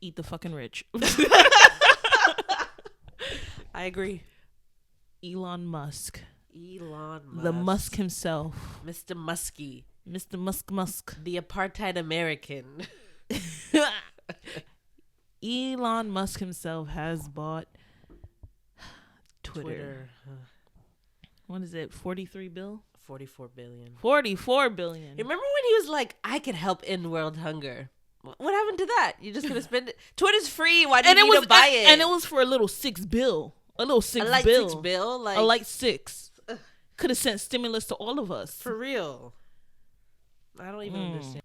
eat the fucking rich. I agree. Elon Musk. Elon Musk. The Musk himself. Mr. Muskie. Mr. Musk. The apartheid American. Elon Musk himself has bought Twitter. What is it? 43 bill? 44 billion. 44 billion. Remember when he was like, I could help end world hunger? What happened to that? You're just gonna spend it? Twitter's free. Why do you need to buy it? And it was for a little $6 bill. A little $6 light bill. $6 bill? Like, a light 6. Could have sent stimulus to all of us. For real. I don't even understand.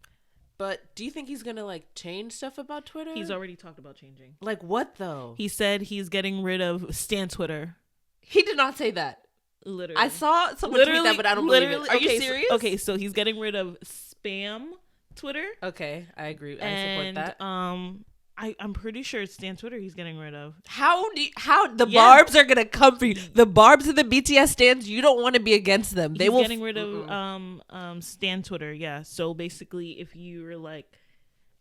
But do you think he's gonna like change stuff about Twitter? He's already talked about changing. Like what though? He said he's getting rid of Stan Twitter. He did not say that. Literally. I saw someone tweet that, but I don't believe it. Are you serious? So he's getting rid of spam Twitter. Okay, I agree. I support that. I'm pretty sure it's Stan Twitter he's getting rid of. How the barbs are gonna come for you? The barbs and the BTS stands, you don't want to be against them. They will getting rid of Stan Twitter. Yeah. So basically, if you were like,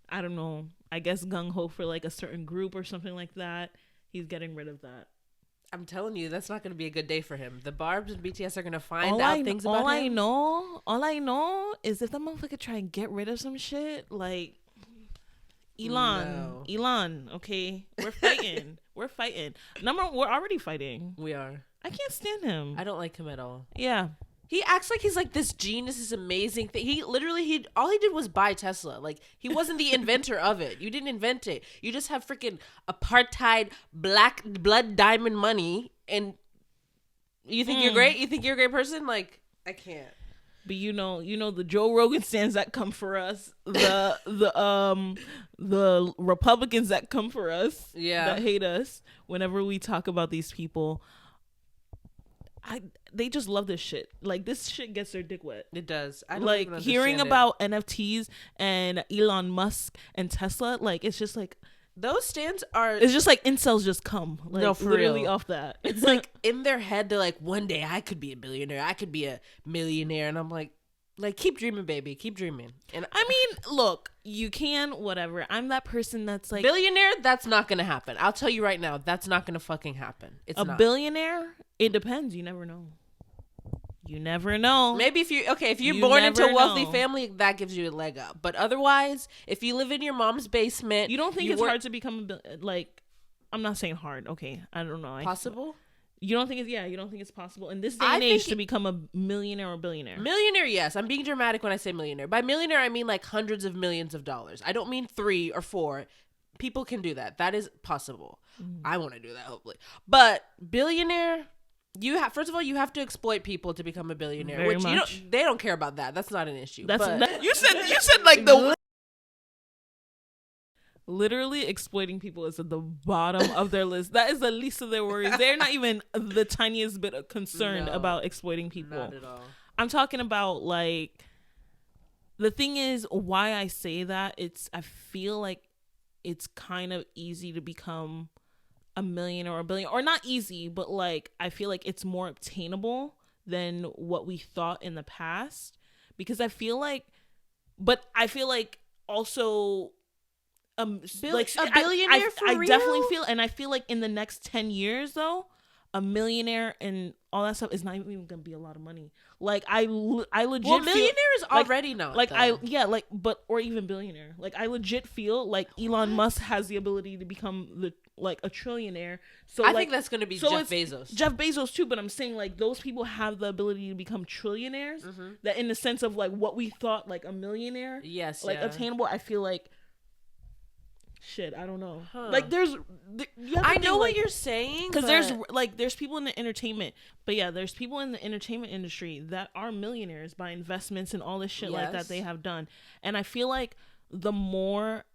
I don't know, I guess gung ho for like a certain group or something like that, he's getting rid of that. I'm telling you, that's not going to be a good day for him. The barbs and BTS are going to find out things about him. All I know is if that motherfucker try and get rid of some shit, like Elon, okay, we're fighting. We're fighting. We're already fighting. We are. I can't stand him. I don't like him at all. Yeah. He acts like he's like this genius, this amazing thing. He literally, all he did was buy Tesla. Like, he wasn't the inventor of it. You didn't invent it. You just have freaking apartheid, black blood diamond money, and you think you're great? You think you're a great person? Like, I can't. But you know the Joe Rogan stands that come for us, the Republicans that come for us, that hate us whenever we talk about these people. They just love this shit. Like, this shit gets their dick wet. It does. I don't like even hearing about NFTs and Elon Musk and Tesla. Like, it's just like those stands are. It's just like incels just come. Like, no, for literally real. Off that. It's like in their head, they're like, one day I could be a billionaire. I could be a millionaire, and I'm like keep dreaming, baby. Keep dreaming. And I mean, look, you can whatever. I'm that person that's like billionaire. That's not gonna happen. I'll tell you right now. That's not gonna fucking happen. It's a not. Billionaire. It depends. You never know. You never know. Maybe if you're born into a wealthy family, that gives you a leg up. But otherwise, if you live in your mom's basement, you don't think it's hard to become like. I'm not saying hard. Okay, I don't know. Possible. You don't think it's possible in this day and age to become a millionaire or billionaire? Millionaire, yes. I'm being dramatic when I say millionaire. By millionaire, I mean like hundreds of millions of dollars. I don't mean 3 or 4. People can do that. That is possible. I want to do that, hopefully. But billionaire, first of all, you have to exploit people to become a billionaire. Very which much. They don't care about that. That's not an issue. You said like the literally exploiting people is at the bottom of their list. That is the least of their worries. They're not even the tiniest bit concerned about exploiting people. Not at all. I'm talking about like the thing is why I say that I feel like it's kind of easy to become a million or a billion, or not easy, but like I feel like it's more obtainable than what we thought in the past, because I feel like also like a billionaire for real? I definitely feel, and I feel like in the next 10 years though, a millionaire and all that stuff is not even gonna be a lot of money. Like I legit millionaire is already not like though. or even billionaire. Like I legit feel like Elon Musk has the ability to become a trillionaire. So I think that's gonna be Jeff Bezos. Jeff Bezos too, but I'm saying like those people have the ability to become trillionaires. That in the sense of like what we thought like a millionaire, attainable. I feel like. Shit, I don't know. Like I know what you're saying, because there's people in the entertainment, there's people in the entertainment industry that are millionaires by investments and all this shit like that they have done. And I feel like the more,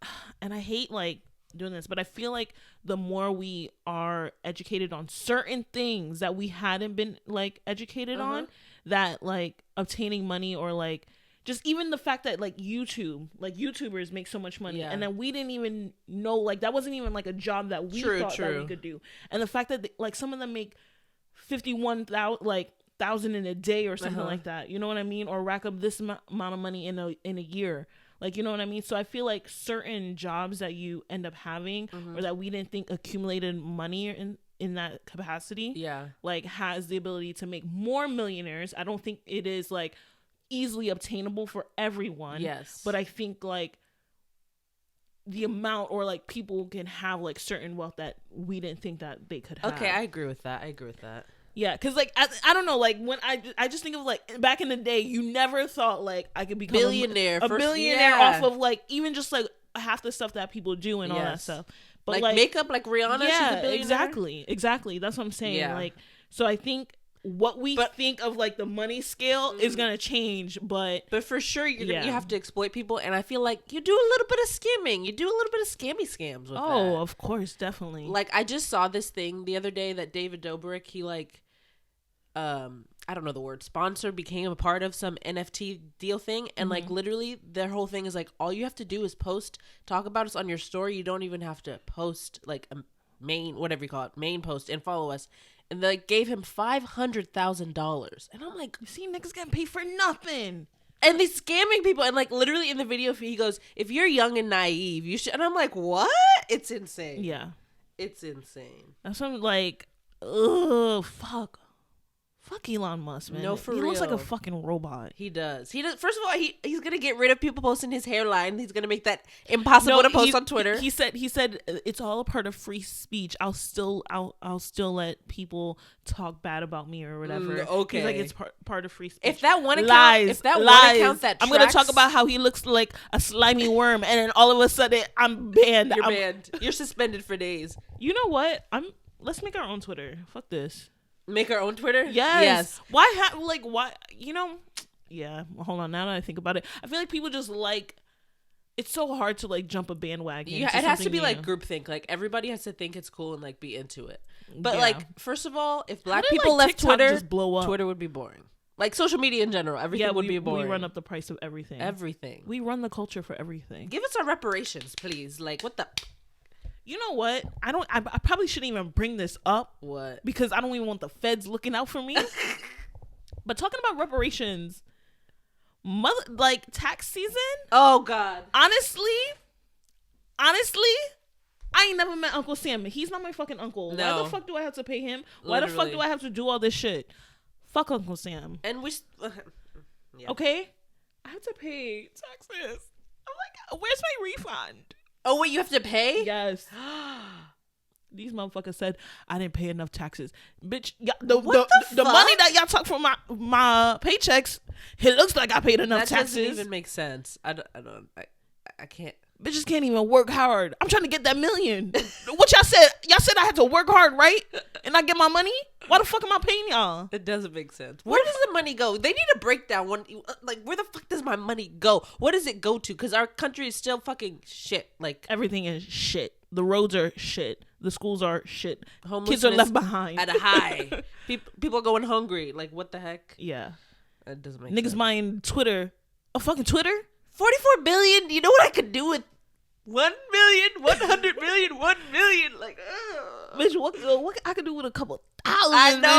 and I hate like doing this, but I feel like the more we are educated on certain things that we hadn't been like educated on, that like obtaining money or like just even the fact that like YouTubers make so much money, and then we didn't even know, like that wasn't even like a job that we thought that we could do. And the fact that like some of them make 51,000 in a day or something like that, you know what I mean, or rack up this amount of money in a year. Like, you know what I mean? So I feel like certain jobs that you end up having or that we didn't think accumulated money in that capacity, like has the ability to make more millionaires. I don't think it is like easily obtainable for everyone. Yes. But I think like the amount or like people can have like certain wealth that we didn't think that they could have. Okay, I agree with that. Yeah, because like I don't know, like when I just think of like back in the day, you never thought like I could become billionaire, a billionaire off of like even just like half the stuff that people do and all that stuff. But like makeup, like Rihanna, she's a billionaire. Exactly. That's what I'm saying. Yeah. Like, so I think what we think of like the money scale is gonna change, but for sure you have to exploit people, and I feel like you do a little bit of skimming, you do a little bit of scams with that. Of course, definitely. Like I just saw this thing the other day that David Dobrik, he like I don't know the word, sponsor, became a part of some NFT deal thing, and like literally their whole thing is like all you have to do is talk about us on your story. You don't even have to post like a main post and follow us. And they gave him $500,000. And I'm like, see, niggas getting paid for nothing. And they scamming people. And like literally in the video, he goes, if you're young and naive, you should. And I'm like, what? It's insane. Yeah. It's insane. That's what I'm like, ugh, fuck. Fuck Elon Musk, man. No, for real. He looks like a real. fucking robot. He does. First of all, he's gonna get rid of people posting his hairline. He's gonna make that impossible to post on Twitter. He said it's all a part of free speech. I'll still let people talk bad about me or whatever. Okay. He's like, it's part of free speech. If that one account, that I'm gonna talk about how he looks like a slimy worm, and then all of a sudden I'm banned. You're banned. You're suspended for days. You know what? Let's make our own Twitter. Fuck this. Make our own Twitter? Yes. Why why, you know, yeah, hold on. Now that I think about it, I feel like people just like, it's so hard to like jump a bandwagon. Yeah, it has to be new. Like groupthink. Like everybody has to think it's cool and like be into it. But like, first of all, if black people left TikTok Twitter, just blow up? Twitter would be boring. Like social media in general, everything would be boring. We run up the price of everything. Everything. We run the culture for everything. Give us our reparations, please. Like what the... You know what? I probably shouldn't even bring this up. What? Because I don't even want the feds looking out for me. But talking about reparations, like tax season. Oh God. Honestly, I ain't never met Uncle Sam. He's not my fucking uncle. No. Why the fuck do I have to pay him? Why the fuck do I have to do all this shit? Fuck Uncle Sam. And yeah. Okay, I have to pay taxes. I'm like, where's my refund? Oh wait, you have to pay? Yes. These motherfuckers said I didn't pay enough taxes. Bitch, the money that y'all took from my paychecks, it looks like I paid enough taxes. That doesn't even make sense. I can't. Bitches can't even work hard. I'm trying to get that million. What y'all said? Y'all said I had to work hard, right? And I get my money? Why the fuck am I paying y'all? It doesn't make sense. Where does the money go? They need a breakdown. Like, where the fuck does my money go? What does it go to? Because our country is still fucking shit. Like, everything is shit. The roads are shit. The schools are shit. Kids are left behind. At a high. People are going hungry. Like, what the heck? Yeah. That doesn't make sense. Niggas buying Twitter. A fucking Twitter? 44 billion. You know what I could do with 1 million, 100 million, 1 million? Like, bitch, what I could do with a couple thousand? I know.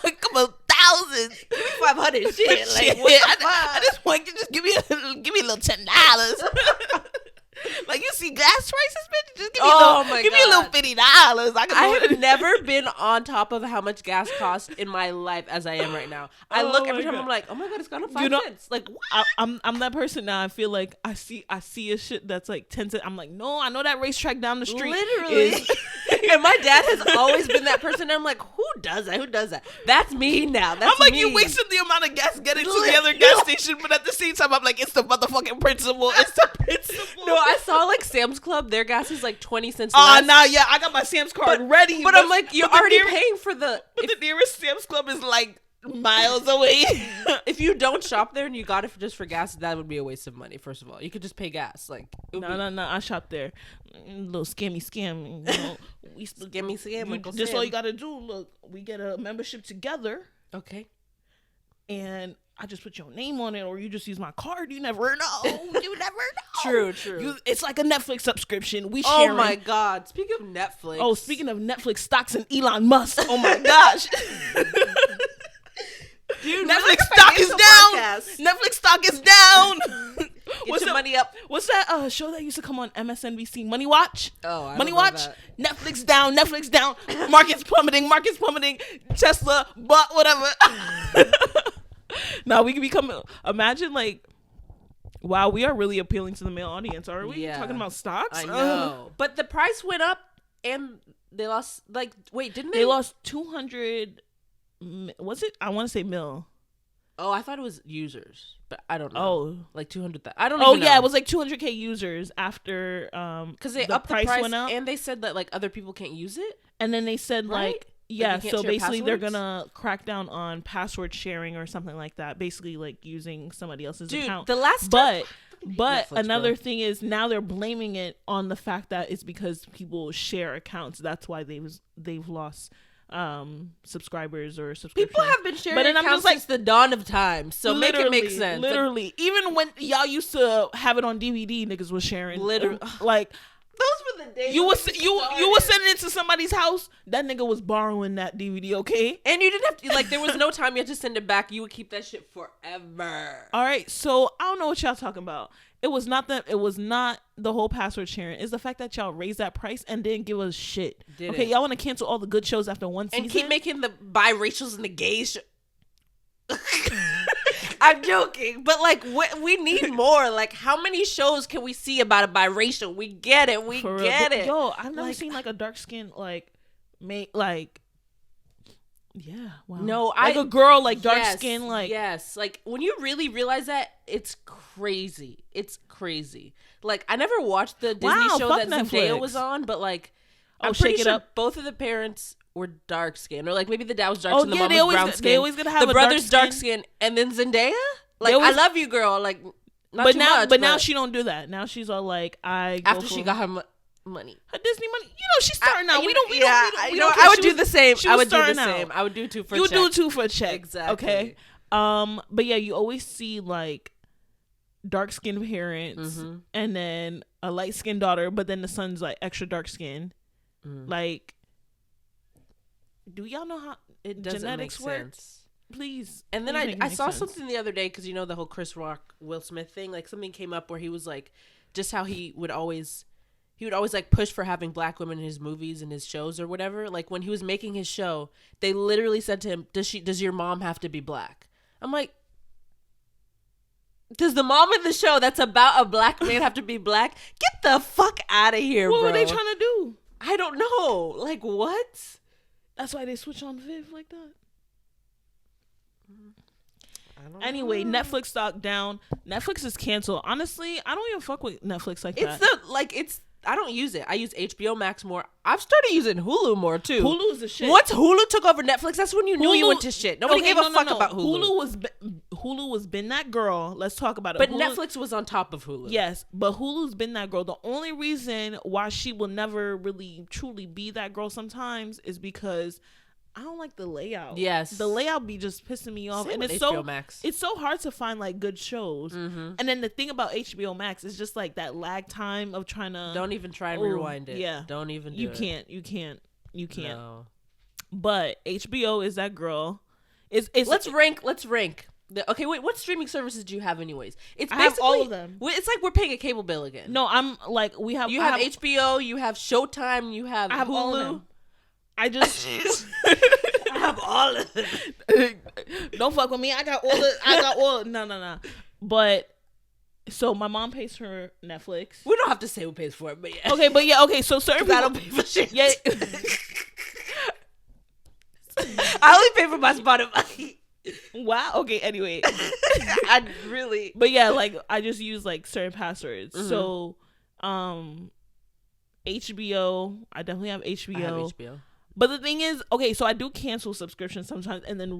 A couple thousand. Give me 500. Shit. Like, I just want you to just give me a little $10. Like, you see gas prices, bitch? Just give me a little $50. I have never been on top of how much gas costs in my life as I am right now. I look every time, I'm like, oh my God, it's gone up 5 cents. Like, what? I'm that person now. I feel like I see a shit that's like 10 cents. I'm like, no, I know that racetrack down the street. Literally. And my dad has always been that person. And I'm like, who does that? That's me now. That's I'm like, me. You wasted the amount of gas getting to the other gas station, but at the same time, I'm like, it's the motherfucking principle. It's the principle. No, I saw like Sam's Club. Their gas is like 20 cents less. Oh, nah, yeah, I got my Sam's card ready. But I'm like, you're already paying for the... But the nearest Sam's Club is like miles away. If you don't shop there and you got it just for gas, that would be a waste of money. First of all, you could just pay gas. Like, no, I shop there. Little scam. You know, we scam. Just all you gotta do. Look, we get a membership together. Okay. And I just put your name on it, or you just use my card. You never know. You never True. know. It's like a Netflix subscription. We share. Oh my God. Speaking of Netflix. Oh, speaking of Netflix stocks and Elon Musk. Oh my gosh. Dude, Netflix stock is down. Netflix stock is down. Get your money up. What's that show that used to come on MSNBC? Money Watch? Oh, I Money Watch? Netflix down. Markets plummeting. Tesla, but whatever. Now we can become, imagine like, wow, we are really appealing to the male audience, are we? Yeah. Talking about stocks? I know. But the price went up and they lost, like, wait, didn't they? They lost 200, was it? I want to say mil. Oh, I thought it was users, but I don't know. Oh. Like 200,000. I don't even know. Yeah, it was like 200K users after because they upped the price went up. And they said that like other people can't use it. And then they said right? like, yeah, like so basically passwords? they're gonna crack down on password sharing or something like that. Basically like using somebody else's account. The last but Netflix, another bro. thing is now they're blaming it on the fact that it's because people share accounts. That's why they've lost subscribers or subscriptions. People have been sharing accounts since the dawn of time, so make it make sense. Literally, even when y'all used to have it on DVD, niggas was sharing. Literally, like those were the days. You were sending it to somebody's house. That nigga was borrowing that DVD, okay? And you didn't have to, like, there was no time you had to send it back. You would keep that shit forever. All right, so I don't know what y'all talking about. It was not the whole password sharing. It's the fact that y'all raised that price and didn't give us shit. Okay, y'all want to cancel all the good shows after one season and keep making the biracials and the gays. I'm joking, but like we need more. Like, how many shows can we see about a biracial? We get it. We get it. Yo, I've never seen like a dark skin like yeah. Wow. No, like a girl like dark skin like yes. Like when you really realize that, it's crazy. It's crazy. Like I never watched the Disney show that Zendaya was on, but like I'm pretty sure both of the parents were dark skin, or like maybe the dad was dark skin, the mom was brown skin. They always gonna have the brother's dark skin, and then Zendaya. Like I love you, girl. Like not too much. But now she don't do that. Now she's all like after she got her money, her Disney money. You know she's starting out. We don't. I would do the same. I would do the same. I would do two for a check. You do two for a check. Exactly. Okay. But yeah, you always see like dark skinned parents and then a light skinned daughter, but then the son's like extra dark skin. Like, do y'all know how genetics work? Please. And then I saw something the other day, because you know the whole Chris Rock Will Smith thing. Like something came up where he was like, just how he would always like push for having black women in his movies and his shows or whatever. Like when he was making his show, they literally said to him, does your mom have to be black? I'm like, does the mom in the show that's about a black man have to be black? Get the fuck out of here, bro. What were they trying to do? I don't know. Like, what? That's why they switch on Viv like that. Anyway, Netflix stock down. Netflix is canceled. Honestly, I don't even fuck with Netflix like that. I don't use it. I use HBO Max more. I've started using Hulu more too. Hulu is the shit. Once Hulu took over Netflix, that's when you knew you went to shit. Nobody gave a fuck about Hulu. Hulu was been that girl. Let's talk about it. But Netflix was on top of Hulu. Yes, but Hulu's been that girl. The only reason why she will never really truly be that girl sometimes is because I don't like the layout. Yes, the layout be just pissing me off, and it's so hard to find like good shows. And then the thing about HBO Max is just like that lag time of trying to. Don't even try and rewind it. Yeah, don't even. You can't. No. But HBO is that girl. Let's rank. Okay, wait. What streaming services do you have, anyways? It's basically I have all of them. It's like we're paying a cable bill again. No, I'm like we have. You have HBO. You have Showtime. You have. I have Hulu. All of them. I just I have all of them. Don't fuck with me. I got all. No. But so my mom pays for Netflix. We don't have to say who pays for it, but yeah. Okay. So certain people, I don't pay for shit. Yeah. I only pay for my Spotify. Wow. Okay. Anyway, I really. But yeah, like I just use like certain passwords. So, HBO. I definitely have HBO. I have HBO. But the thing is, okay, so I do cancel subscriptions sometimes and then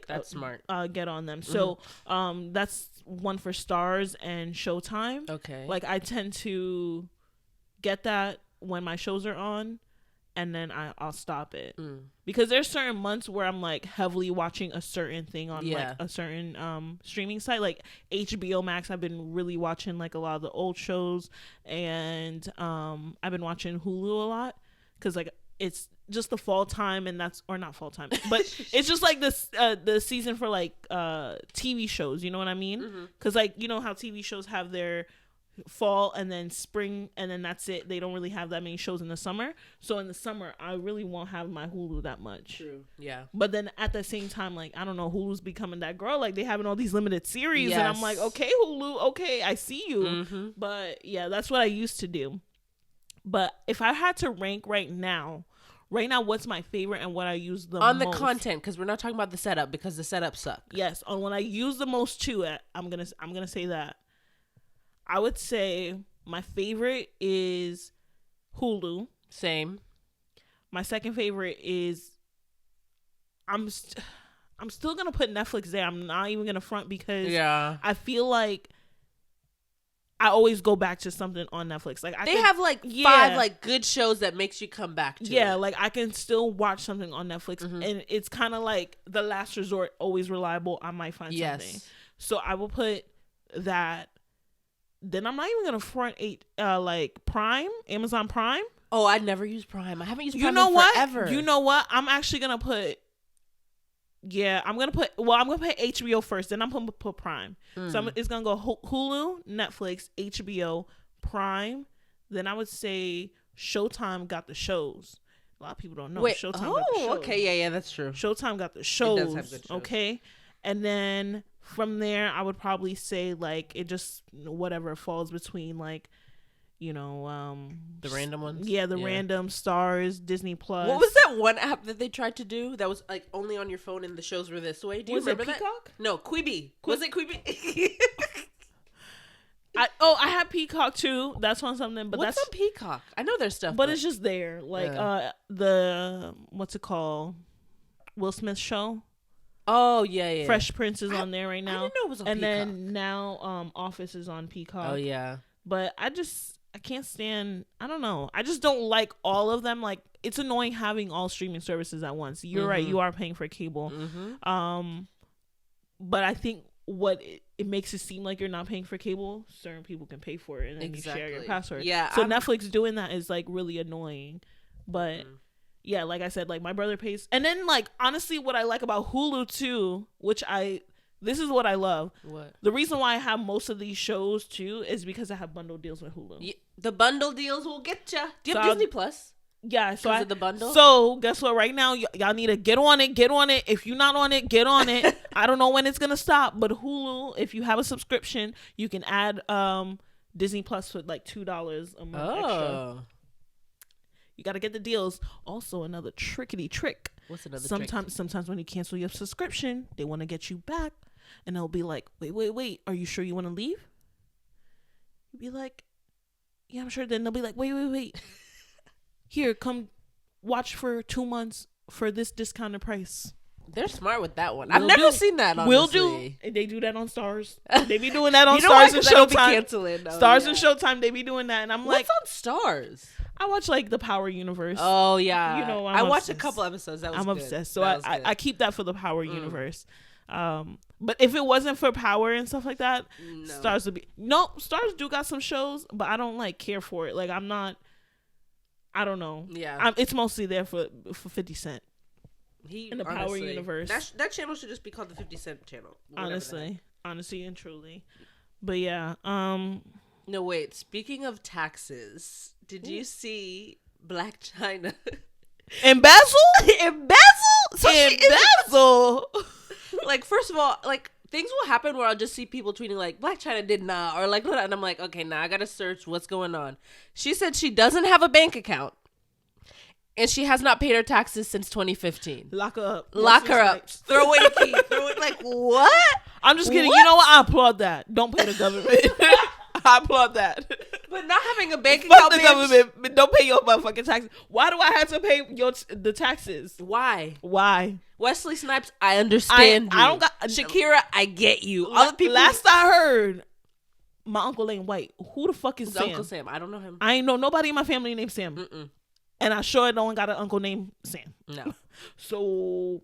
that's smart. Get on them. So that's one for Stars and Showtime. Okay. Like I tend to get that when my shows are on, and then I'll stop it because there's certain months where I'm like heavily watching a certain thing on like a certain streaming site, like HBO Max. I've been really watching like a lot of the old shows, and I've been watching Hulu a lot because like it's just the fall time, and that's, or not fall time, but it's just like this the season for like TV shows, you know what I mean? Because like, you know how TV shows have their fall and then spring, and then that's it. They don't really have that many shows in the summer. So in the summer, I really won't have my Hulu that much. True. Yeah. But then at the same time, like, I don't know, Hulu's becoming that girl. Like, they having all these limited series, and I'm like, okay, Hulu, okay, I see you. But yeah, that's what I used to do. But if I had to rank right now, what's my favorite and what I use the most? On the content, because we're not talking about the setup, because the setup sucks. Yes, on what I use the most too. I'm gonna say that. I would say my favorite is Hulu. Same. My second favorite is I'm still gonna put Netflix there. I'm not even gonna front, because I feel like I always go back to something on Netflix. Like they have like 5 like good shows that makes you come back to. Yeah, like I can still watch something on Netflix, and it's kind of like the last resort, always reliable. I might find something. So I will put that. Then I'm not even gonna front like Prime, Amazon Prime. Oh, I never use Prime. I haven't used Prime forever. You know what? I'm actually gonna put. Yeah, I'm gonna put HBO first, then I'm gonna put Prime. So it's gonna go Hulu, Netflix, HBO, Prime. Then I would say Showtime got the shows. A lot of people don't know. Showtime got the shows. Okay, yeah, that's true. Showtime got the shows. It does have good shows. Okay, and then from there, I would probably say like it just whatever falls between like, you know, the random ones. Yeah, the random Stars, Disney Plus. What was that one app that they tried to do that was like only on your phone and the shows were this way? Do you remember that? Peacock? No, Quibi. Was it Quibi? I have Peacock too. That's on something, but what's on Peacock? I know there's stuff, but it's just there. Like the what's it called? Will Smith show. Oh yeah. Fresh Prince is on there right now. I didn't know it was on and Peacock. Then now Office is on Peacock. Oh yeah. But I can't stand. I don't know. I just don't like all of them. Like it's annoying having all streaming services at once. You're right. You are paying for cable. But I think what it makes it seem like you're not paying for cable. Certain people can pay for it, and then you share your password. Yeah. So Netflix doing that is like really annoying. But yeah, like I said, like my brother pays. And then like honestly, what I like about Hulu too, this is what I love. What? The reason why I have most of these shows too is because I have bundle deals with Hulu. Yeah, the bundle deals will get you. Do you have Disney Plus? Yeah, so the bundle. So guess what? Right now, y'all need to get on it. Get on it. If you're not on it, get on it. I don't know when it's gonna stop, but Hulu, if you have a subscription, you can add Disney Plus for like $2 a month extra. You got to get the deals. Also, another trickety trick. What's another trick? Sometimes when you cancel your subscription, they want to get you back, and they'll be like, "Wait, are you sure you want to leave?" You'd be like, "Yeah, I'm sure." Then they'll be like, "Wait. Here, come watch for 2 months for this discounted price." They're smart with that one. I've never seen that, honestly. Will do. They do that on Stars. They be doing that on Stars and Showtime. Stars and Showtime, they be doing that. And I'm like... What's on Stars? I watch like the Power Universe. Oh, yeah. You know, I watched a couple episodes. I'm obsessed. So I keep that for the Power Universe. But if it wasn't for Power and stuff like that, Stars would be... No, Stars do got some shows, but I don't like care for it. Like I'm not... I don't know. Yeah. It's mostly there for 50 Cent. In the Power Universe. That channel should just be called the 50 Cent channel. Honestly and truly. But yeah. No, wait. Speaking of taxes, did you see Black China? Embezzle? So Embezzle? Like, first of all, like, things will happen where I'll just see people tweeting like, Black China did not, or like, and I'm like, okay, now I gotta search what's going on. She said she doesn't have a bank account. And she has not paid her taxes since 2015. Lock her up. Throw away the key. Like, what? I'm just kidding. What? You know what? I applaud that. Don't pay the government. I applaud that. But not having a bank account, the government. But don't pay your motherfucking taxes. Why do I have to pay the taxes? Why? Wesley Snipes, I understand you. I don't got... Shakira, I get you. Other people... Last I heard, my uncle ain't white. Who the fuck is Sam? Uncle Sam? I don't know him. I ain't know nobody in my family named Sam. Mm-mm. And I sure no one got an uncle named Sam. No. So,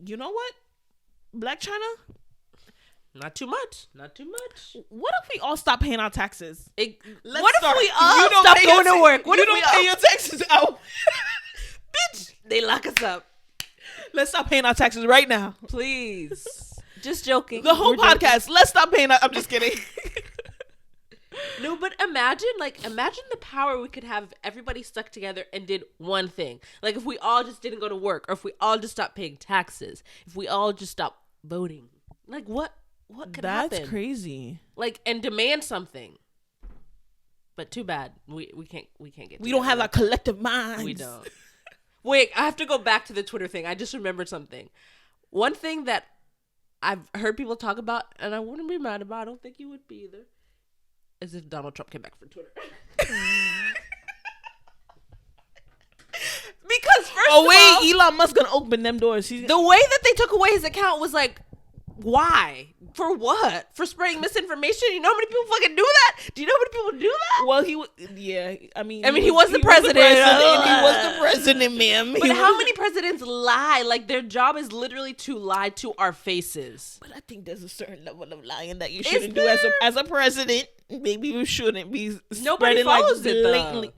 you know what? Black China? Not too much. What if we all stop paying our taxes? What if we all stop going to work? What if we don't pay your taxes Oh. Bitch, they lock us up. Let's stop paying our taxes right now. Please. Just joking. The whole podcast. Joking. Let's stop paying I'm just kidding. No, but imagine the power we could have if everybody stuck together and did one thing. Like if we all just didn't go to work, or if we all just stopped paying taxes, if we all just stopped voting. Like what could happen? That's crazy. Like, and demand something. But too bad. We can't get We don't have that collective mind. We don't. Wait, I have to go back to the Twitter thing. I just remembered something. One thing that I've heard people talk about, and I wouldn't be mad about, I don't think you would be either, is if Donald Trump came back from Twitter. Because first of all, Elon Musk gonna open them doors. The way that they took away his account was like, why? For what? For spreading misinformation? You know how many people fucking do that? Do you know how many people do that? Well, he was the president. He was the president, ma'am. But how many presidents lie? Like, their job is literally to lie to our faces. But I think there's a certain level of lying that you shouldn't do as a president. Maybe you shouldn't be Nobody follows like it, blatantly. though.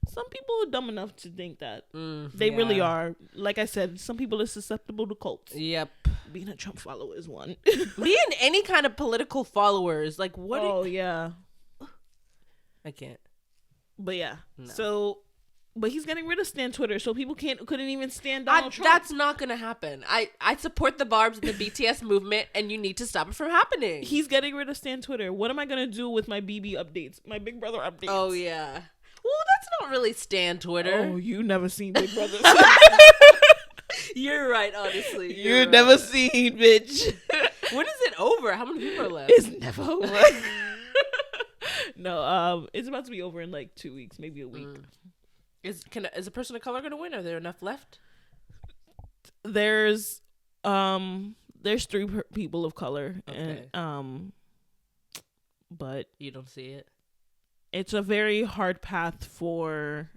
Some people are dumb enough to think that. They really are. Like I said, some people are susceptible to cults. Yep. Being a Trump follower is one. Being any kind of political followers, like what? Oh, yeah. I can't. But yeah. No. So, but he's getting rid of Stan Twitter, so people couldn't even stand Donald Trump. That's not gonna happen. I support the Barbs and the BTS movement, and you need to stop it from happening. He's getting rid of Stan Twitter. What am I gonna do with my BB updates, my Big Brother updates? Oh yeah. Well, that's not really Stan Twitter. Oh, you never seen Big Brother. You're right, honestly. You're never seen, bitch. When is it over? How many people are left? It's never over. No, it's about to be over in like 2 weeks, maybe a week. Is a person of color gonna win? Are there enough left? There's 3 people of color, okay. And but you don't see it. It's a very hard path for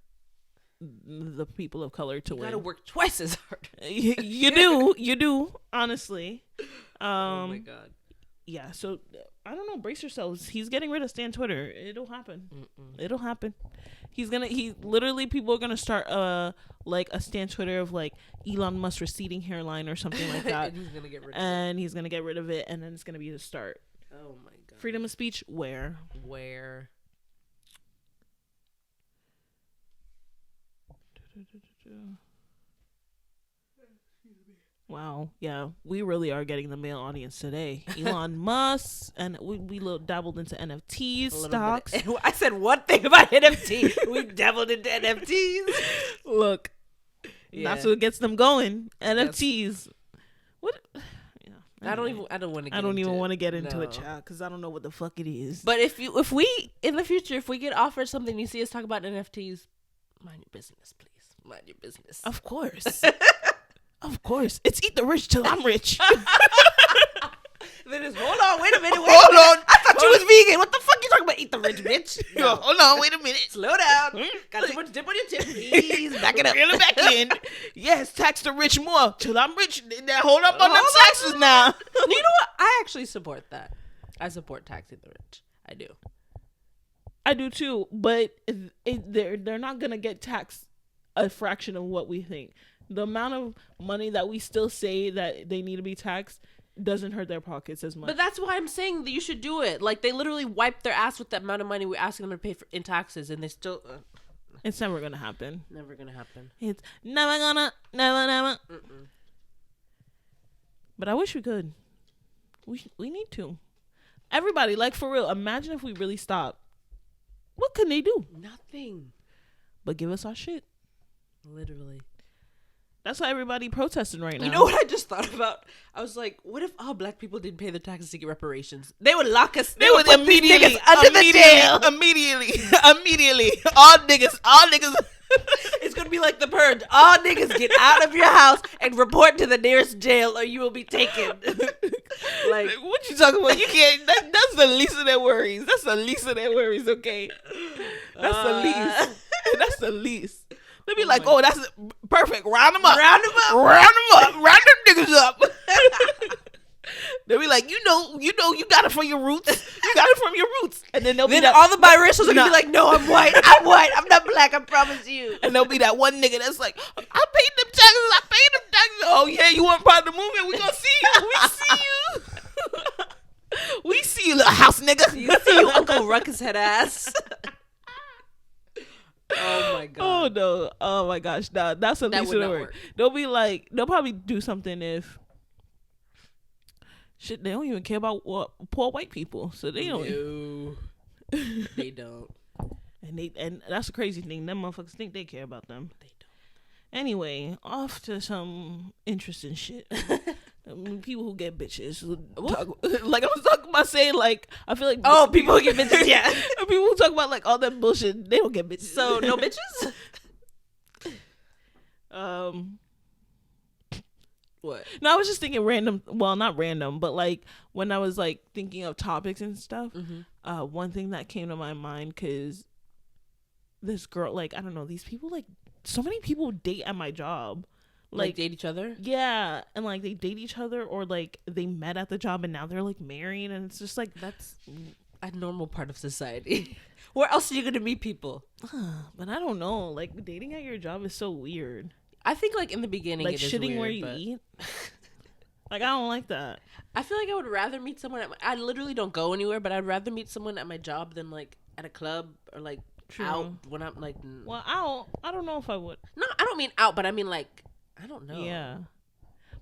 the people of color to win. You gotta work twice as hard. You do, honestly. Oh my god. Yeah, so I don't know. Brace yourselves. He's getting rid of Stan Twitter. It'll happen. It'll happen. People are gonna start like a Stan Twitter of like Elon Musk receding hairline or something like that. And he's gonna get rid of it. He's gonna get rid of it, and then it's gonna be the start. Oh my god. Freedom of speech, where? Wow, yeah, we really are getting the male audience today. Elon Musk, and we dabbled into NFTs, stocks. I said one thing about NFT. We dabbled into NFTs. Look, that's what gets them going. NFTs. What? Yeah, I don't even want to get into it, child, because I don't know what the fuck it is. But if we in the future, if we get offered something, you see us talk about NFTs, mind your business, please. Mind your business. Of course. Of course. It's eat the rich till I'm rich. Then it's, hold on, wait a minute. I thought you was vegan. What the fuck you talking about? Eat the rich, bitch. No. Hold on, wait a minute. Slow down. Got too much dip on your tip. Please back it up. Reel it back in. Yes, tax the rich more till I'm rich. Now hold up on them taxes now. You know what? I actually support that. I support taxing the rich. I do. I do too, but they're not gonna get taxed a fraction of what we think. The amount of money that we still say that they need to be taxed doesn't hurt their pockets as much. But that's why I'm saying that you should do it. Like, they literally wipe their ass with the amount of money we're asking them to pay in taxes, and they still... It's never gonna happen. Never gonna happen. It's never. Mm-mm. But I wish we could. We need to. Everybody, like, for real, imagine if we really stopped. What can they do? Nothing. But give us our shit. Literally. That's why everybody protesting right now. You know what I just thought about? I was like, what if all black people didn't pay their taxes to get reparations? They would lock us. They would immediately under the jail. Immediately. All niggas. It's going to be like the Purge. All niggas get out of your house and report to the nearest jail or you will be taken. Like, what you talking about? You can't. That's the least of their worries. Okay? That's the least. That's the least. They be like, oh, that's perfect. Round them up. Round them niggas up. They'll be like, you know, you got it from your roots. You got it from your roots. And then they'll be all the biracials are gonna be like, no, I'm white. I'm white. I'm not black. I promise you. And there'll be that one nigga that's like, I paid them taxes. Oh yeah, you weren't part of the movement. We gonna see you. We see you. We see you, little house nigga. You see you, Uncle Ruckus head ass. Oh my god. Oh no. Oh my gosh. Nah, that's at least it'll work. They'll be like, they'll probably do something if shit. They don't even care about poor white people, so they don't. No, they don't. And that's the crazy thing. Them motherfuckers think they care about them. They don't. Anyway, off to some interesting shit. People who get bitches. Like I was talking about saying, like I feel like people who get bitches. Yeah, people who talk about like all that bullshit, they don't get bitches. So no bitches. What? No, I was just thinking random. Well, not random, but like when I was like thinking of topics and stuff. One thing that came to my mind, because this girl, like I don't know, these people, like so many people date at my job. Like date each other? Yeah, and like they date each other, or like they met at the job and now they're like married, and it's just like that's a normal part of society. Where else are you gonna meet people? But I don't know, like dating at your job is so weird. I think like in the beginning, like it is shitting weird, where you eat. Like I don't like that. I feel like I would rather meet someone I literally don't go anywhere, but I'd rather meet someone at my job than like at a club or like out when I'm like. Well, I don't know if I would. No, I don't mean out, but I mean like. I don't know. Yeah.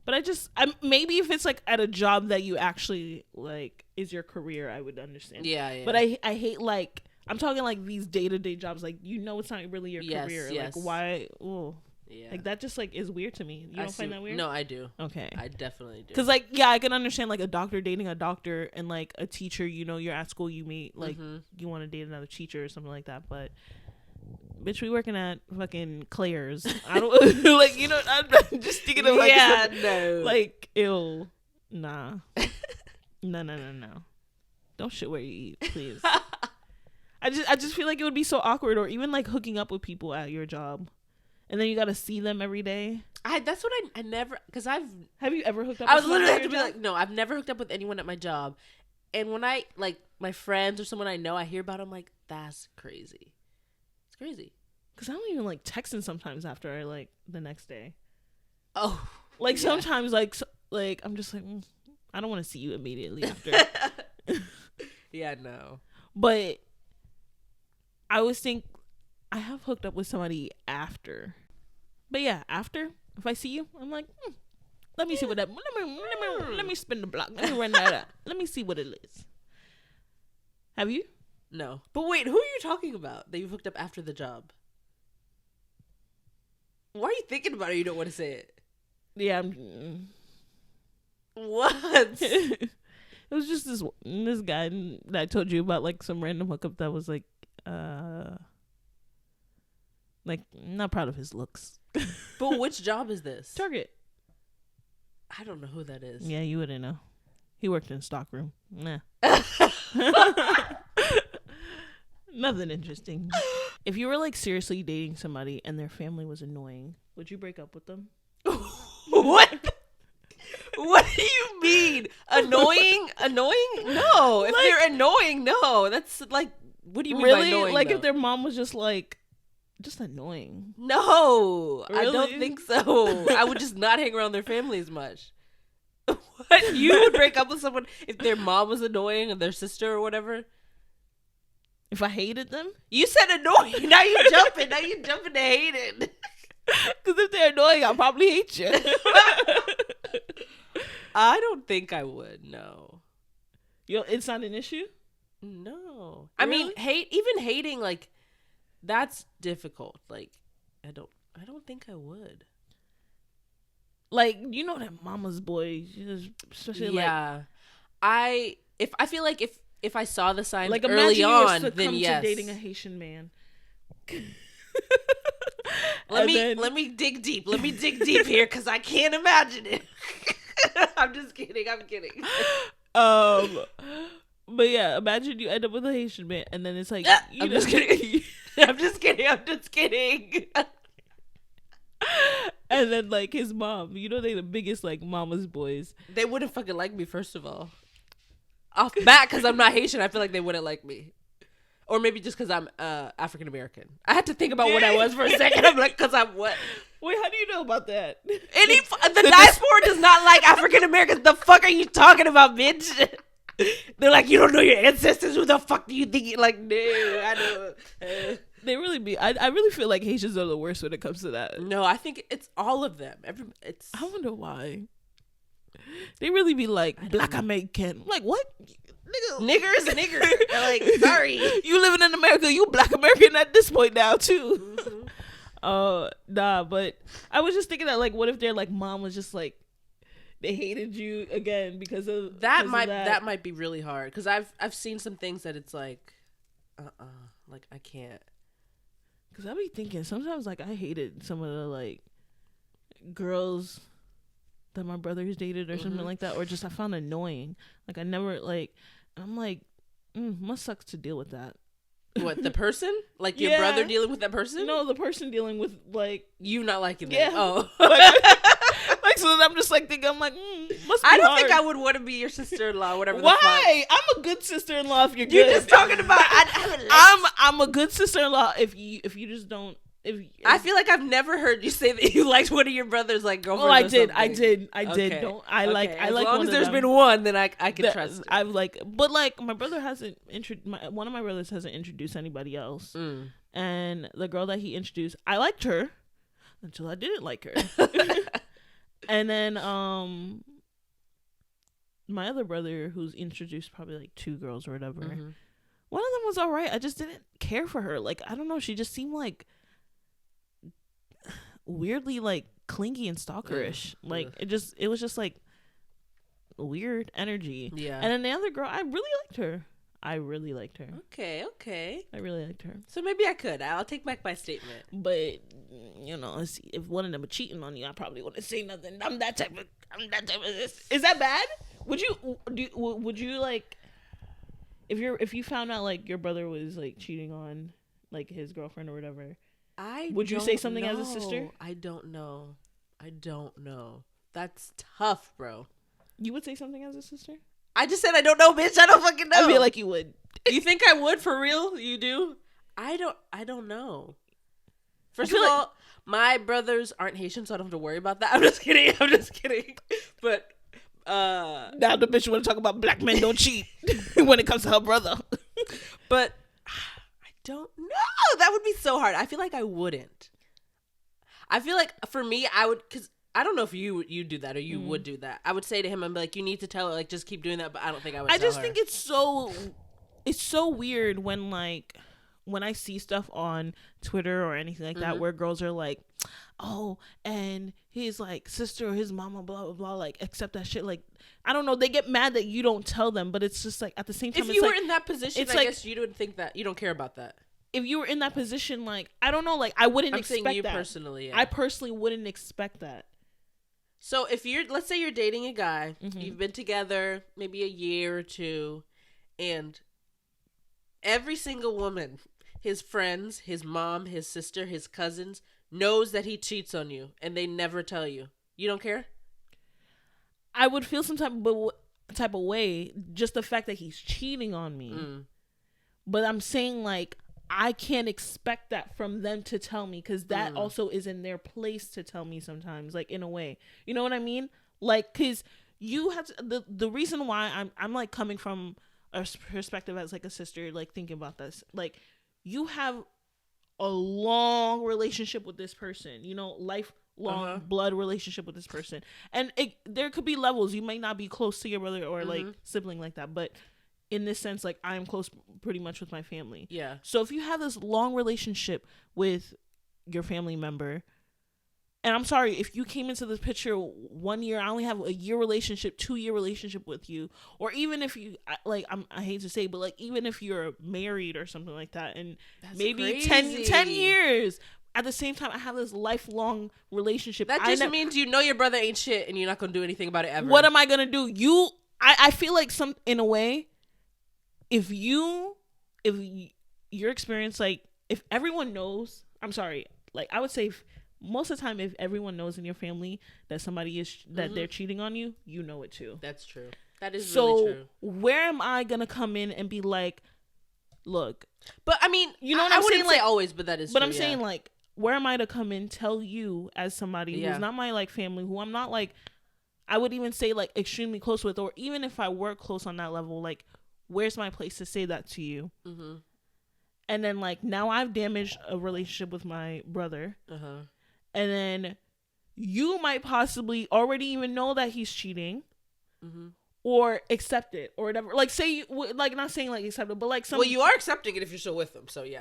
But maybe if it's like at a job that you actually like is your career, I would understand. Yeah. But I hate like, I'm talking like these day-to-day jobs, like you know it's not really your career. Yes. Like why? Oh. Yeah. Like that just like is weird to me. You don't find that weird? No, I do. Okay. I definitely do. Cuz like I can understand like a doctor dating a doctor, and like a teacher, you're at school, you meet like you want to date another teacher or something like that, but bitch, we working at fucking Claire's. I don't like, I'm just thinking of like, no, like, ew, nah, no. Don't shit where you eat, please. I just feel like it would be so awkward, or even like hooking up with people at your job, and then you got to see them every day. That's what I never, because have you ever hooked up? I was literally have to be like, no, I've never hooked up with anyone at my job, and when I like my friends or someone I know, I hear about them, like that's crazy. Crazy, because I don't even like texting sometimes after I like the next day. Oh, like sometimes like I'm just like I don't want to see you immediately after. Yeah, no. But I always think I have hooked up with somebody after. But yeah, after, if I see you, I'm like, let me see what that. Let me spin the block. Let me run that up. Let me see what it is. Have you? No. But wait, who are you talking about that you hooked up after the job? Why are you thinking about it? You don't want to say it. Yeah. What? It was just this guy that I told you about, like some random hookup that was like not proud of his looks. But which job is this? Target. I don't know who that is. Yeah, you wouldn't know. He worked in a stockroom. Nah. Nothing interesting. If you were like seriously dating somebody and their family was annoying, would you break up with them? What? What do you mean? Annoying? No. If they're annoying, no. That's like, what do you mean by annoying? Like though? If their mom was just annoying. No, really? I don't think so. I would just not hang around their family as much. What? You would break up with someone if their mom was annoying or their sister or whatever? If I hated them? You said annoying. Now you're jumping. Now you're jumping to hated. Because if they're annoying, I'll probably hate you. I don't think I would. No. It's not an issue? No. Really? I mean, even hating, like, that's difficult. Like, I don't think I would. Like, that mama's boy, especially I feel like if I saw the signs like early on, then yes. To dating a Haitian man. Let me dig deep. Let me dig deep here because I can't imagine it. I'm just kidding. I'm kidding. But yeah, imagine you end up with a Haitian man, and then it's like I'm just kidding. I'm just kidding. And then like his mom, you know, they the biggest like mama's boys. They wouldn't fucking like me, first of all. Off bat, because I'm not Haitian, I feel like they wouldn't like me. Or maybe just because I'm African American. I had to think about what I was for a second. I'm like, because I'm what? Wait, how do you know about that? The diaspora does not like African Americans. The fuck are you talking about, bitch? They're like, you don't know your ancestors. Who the fuck do you think? You're like, no, I don't. They really be. I really feel like Haitians are the worst when it comes to that. No, I think it's all of them. I wonder why. They really be like Black American. Like what? Nigger is a nigger. Like, sorry, you living in America. You Black American at this point now too. Nah, but I was just thinking that like, what if their like mom was just like, they hated you again because of that. Because that might be really hard because I've seen some things that it's like, like I can't. Because I be thinking sometimes like I hated some of the like girls that my brothers dated or something like that, or just I found annoying. Like I never like, I'm like, must sucks to deal with that. What, the person? Like your brother dealing with that person? No, the person dealing with like you not liking that. Oh. Like so I'm just like thinking, I'm like, must be I don't hard. think I would want to be your sister-in-law, whatever. Why? I'm a good sister-in-law if you're good. You're just talking about. I'm a good sister-in-law if you just don't. If I feel like I've never heard you say that you liked one of your brother's like girlfriends. Oh, I did. Okay. Don't I like? Okay. I like. As long one as there's of them. been one, then I can trust it. I've like, but like my brother hasn't one of my brothers hasn't introduced anybody else, and the girl that he introduced, I liked her until I didn't like her, and then my other brother who's introduced probably like 2 girls or whatever, one of them was all right. I just didn't care for her. Like I don't know, she just seemed like weirdly like clingy and stalkerish. Like it was just like weird energy. Yeah. And then the other girl, I really liked her. Okay. I really liked her. So maybe I'll take back my statement. But you know, if one of them were cheating on you, I probably wouldn't say nothing. I'm that type of this. Is that bad? Would you like if you found out like your brother was like cheating on like his girlfriend or whatever? Would you say something as a sister? I don't know. That's tough, bro. You would say something as a sister? I just said I don't know, bitch. I don't fucking know. I feel like you would. You think I would for real? You do? I don't know. First of all, my brothers aren't Haitian, so I don't have to worry about that. I'm just kidding. But now the bitch want to talk about black men don't cheat when it comes to her brother. But don't know. That would be so hard. I feel like I wouldn't. I feel like for me, I would, because I don't know if you do that or you would do that. I would say to him, I'm like, you need to tell her, like, just keep doing that. But I don't think I would. I just think it's so weird when like when I see stuff on Twitter or anything like that where girls are like, oh, and his like sister or his mama, blah blah blah, like accept that shit. Like I don't know, they get mad that you don't tell them, but it's just like at the same time, if you were in that position, I guess you would think that you don't care about that. If you were in that position, like I don't know, like I wouldn't expect saying you that. Personally, yeah. I personally wouldn't expect that. So if let's say you're dating a guy, you've been together maybe a year or 2, and every single woman, his friends, his mom, his sister, his cousins, knows that he cheats on you, and they never tell you. You don't care? I would feel some type of way, just the fact that he's cheating on me. But I'm saying like I can't expect that from them to tell me, because that also is in their place to tell me sometimes, like in a way, you know what I mean? Like, because you have to, the reason why I'm like coming from a perspective as like a sister, like thinking about this, like you have a long relationship with this person, you know, lifelong blood relationship with this person, and there could be levels. You might not be close to your brother or like sibling like that, but in this sense, like I am close pretty much with my family. Yeah. So if you have this long relationship with your family member, and I'm sorry, if you came into this picture 1 year, I only have a year relationship, 2-year relationship with you, or even if you like, I hate to say, but like even if you're married or something like that, and that's maybe 10 years. At the same time, I have this lifelong relationship. That just means you know your brother ain't shit, and you're not gonna do anything about it ever. What am I gonna do? I feel like in a way, if your experience, like if everyone knows, I'm sorry, like I would say most of the time, if everyone knows in your family that somebody is that they're cheating on you, you know it too. That's true. That is really true. So where am I gonna come in and be like, look? But I mean, you know what I'm saying? I wouldn't say like, always, but that is. But true, I'm saying like, where am I to come in, tell you as somebody who's not my like family, who I'm not like, I would even say like extremely close with, or even if I were close on that level, like, where's my place to say that to you? Mm-hmm. And then like now I've damaged a relationship with my brother, and then you might possibly already even know that he's cheating, or accept it or whatever. Like say like not saying like accept it, but like some. Well, you are accepting it if you're still with them, so yeah.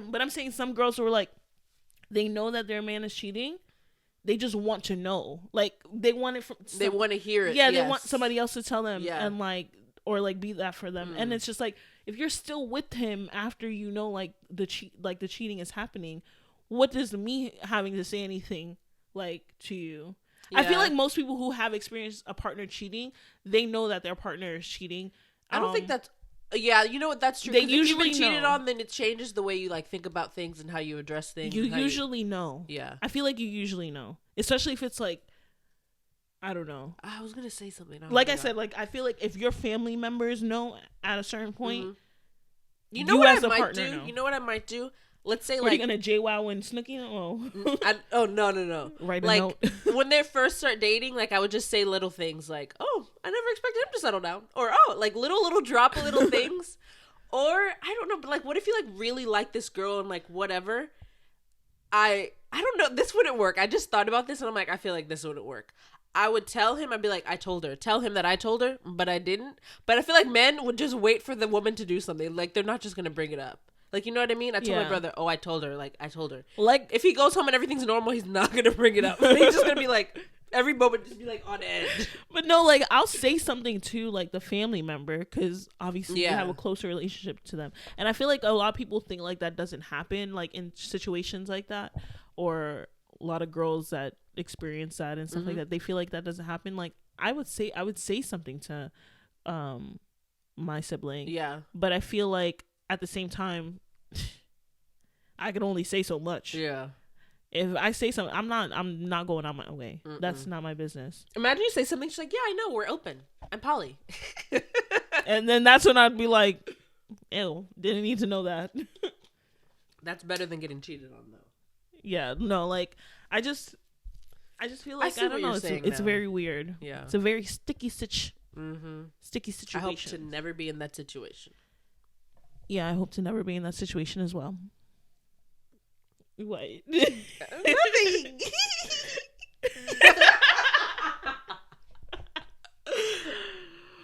But I'm saying some girls who are like, they know that their man is cheating. They just want to know. Like they want it from. They want to hear it. Yeah, they want somebody else to tell them, and like, or like be that for them. Mm. And it's just like, if you're still with him after you know like the cheating is happening, what does me having to say anything like to you? Yeah. I feel like most people who have experienced a partner cheating, they know that their partner is cheating. I don't think that's. Yeah, you know what? That's true. They usually if you've been cheated on, then it changes the way you like think about things and how you address things. You usually know. Yeah, I feel like you usually know, especially if it's like, I don't know. I was gonna say something. Like I said, like I feel like if your family members know at a certain point, you know what I might do. Know. You know what I might do. Let's say, like, are you gonna JWoww and Snooki? No. Write a like note. When they first start dating, like I would just say little things like, "Oh, I never expected him to settle down," or "Oh, like little drop of little things," or I don't know, but like, what if you like really like this girl and like whatever? I don't know. This wouldn't work. I just thought about this and I'm like, I feel like this wouldn't work. I would tell him, I'd be like, I told her. Tell him that I told her, but I didn't. But I feel like men would just wait for the woman to do something. Like they're not just gonna bring it up. Like, you know what I mean? I told my brother, oh, I told her. Like, I told her. Like, if he goes home and everything's normal, he's not going to bring it up. He's just going to be, like, every moment just be, like, on edge. But no, like, I'll say something to, like, the family member because obviously you have a closer relationship to them. And I feel like a lot of people think, like, that doesn't happen, like, in situations like that. Or a lot of girls that experience that and stuff like that, they feel like that doesn't happen. Like, I would say something to my sibling. Yeah. But I feel like at the same time, I can only say so much. Yeah. If I say something, I'm not going out my way. Mm-mm. That's not my business. Imagine you say something, she's like, yeah, I know, we're open. I'm poly. And then that's when I'd be like, ew, didn't need to know that. That's better than getting cheated on, though. Yeah, no, like, I just feel like, I don't know, it's very weird. Yeah. It's a very sticky situation. I hope to never be in that situation. Yeah, I hope to never be in that situation as well. What? Nothing.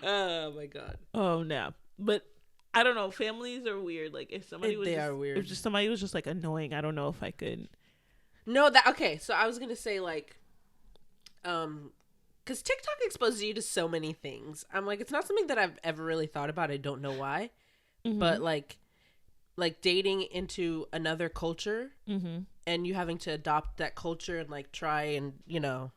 Oh my god. Oh no. But I don't know. Families are weird. Like if somebody was are weird. If just somebody was just like annoying, I don't know if I could. No, okay. So I was gonna say like, because TikTok exposes you to so many things. I'm like, it's not something that I've ever really thought about. I don't know why. But like dating into another culture and you having to adopt that culture and like try and, you know,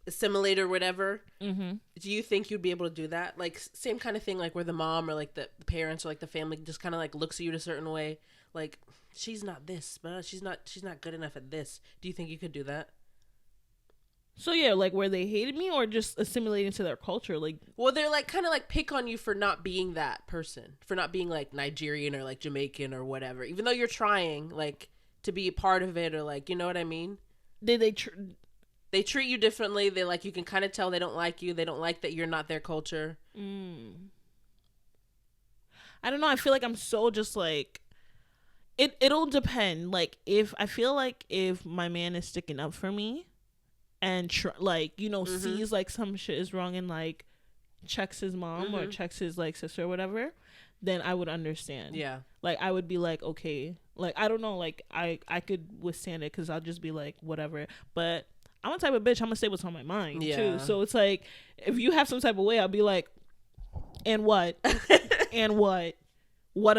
assimilate or whatever. Do you think you'd be able to do that? Like same kind of thing, like where the mom or like the parents or like the family just kind of like looks at you in a certain way. Like she's not this, but she's not good enough at this. Do you think you could do that? So yeah, like where they hated me or just assimilating to their culture, like. Well, they're like kind of like pick on you for not being that person, for not being like Nigerian or like Jamaican or whatever, even though you're trying like to be a part of it or like, you know what I mean? They treat you differently. They like, you can kind of tell they don't like you. They don't like that you're not their culture. I don't know. I feel like I'm so just like. It'll depend. Like if I feel like if my man is sticking up for me. And like, you know, sees like some shit is wrong and like checks his mom or checks his like sister or whatever, then I would understand. Yeah. Like I would be like, okay, like I don't know, like I could withstand it because I'll just be like whatever. But I'm a type of bitch. I'm gonna say what's on my mind too. So it's like if you have some type of way, I'll be like, and what, and what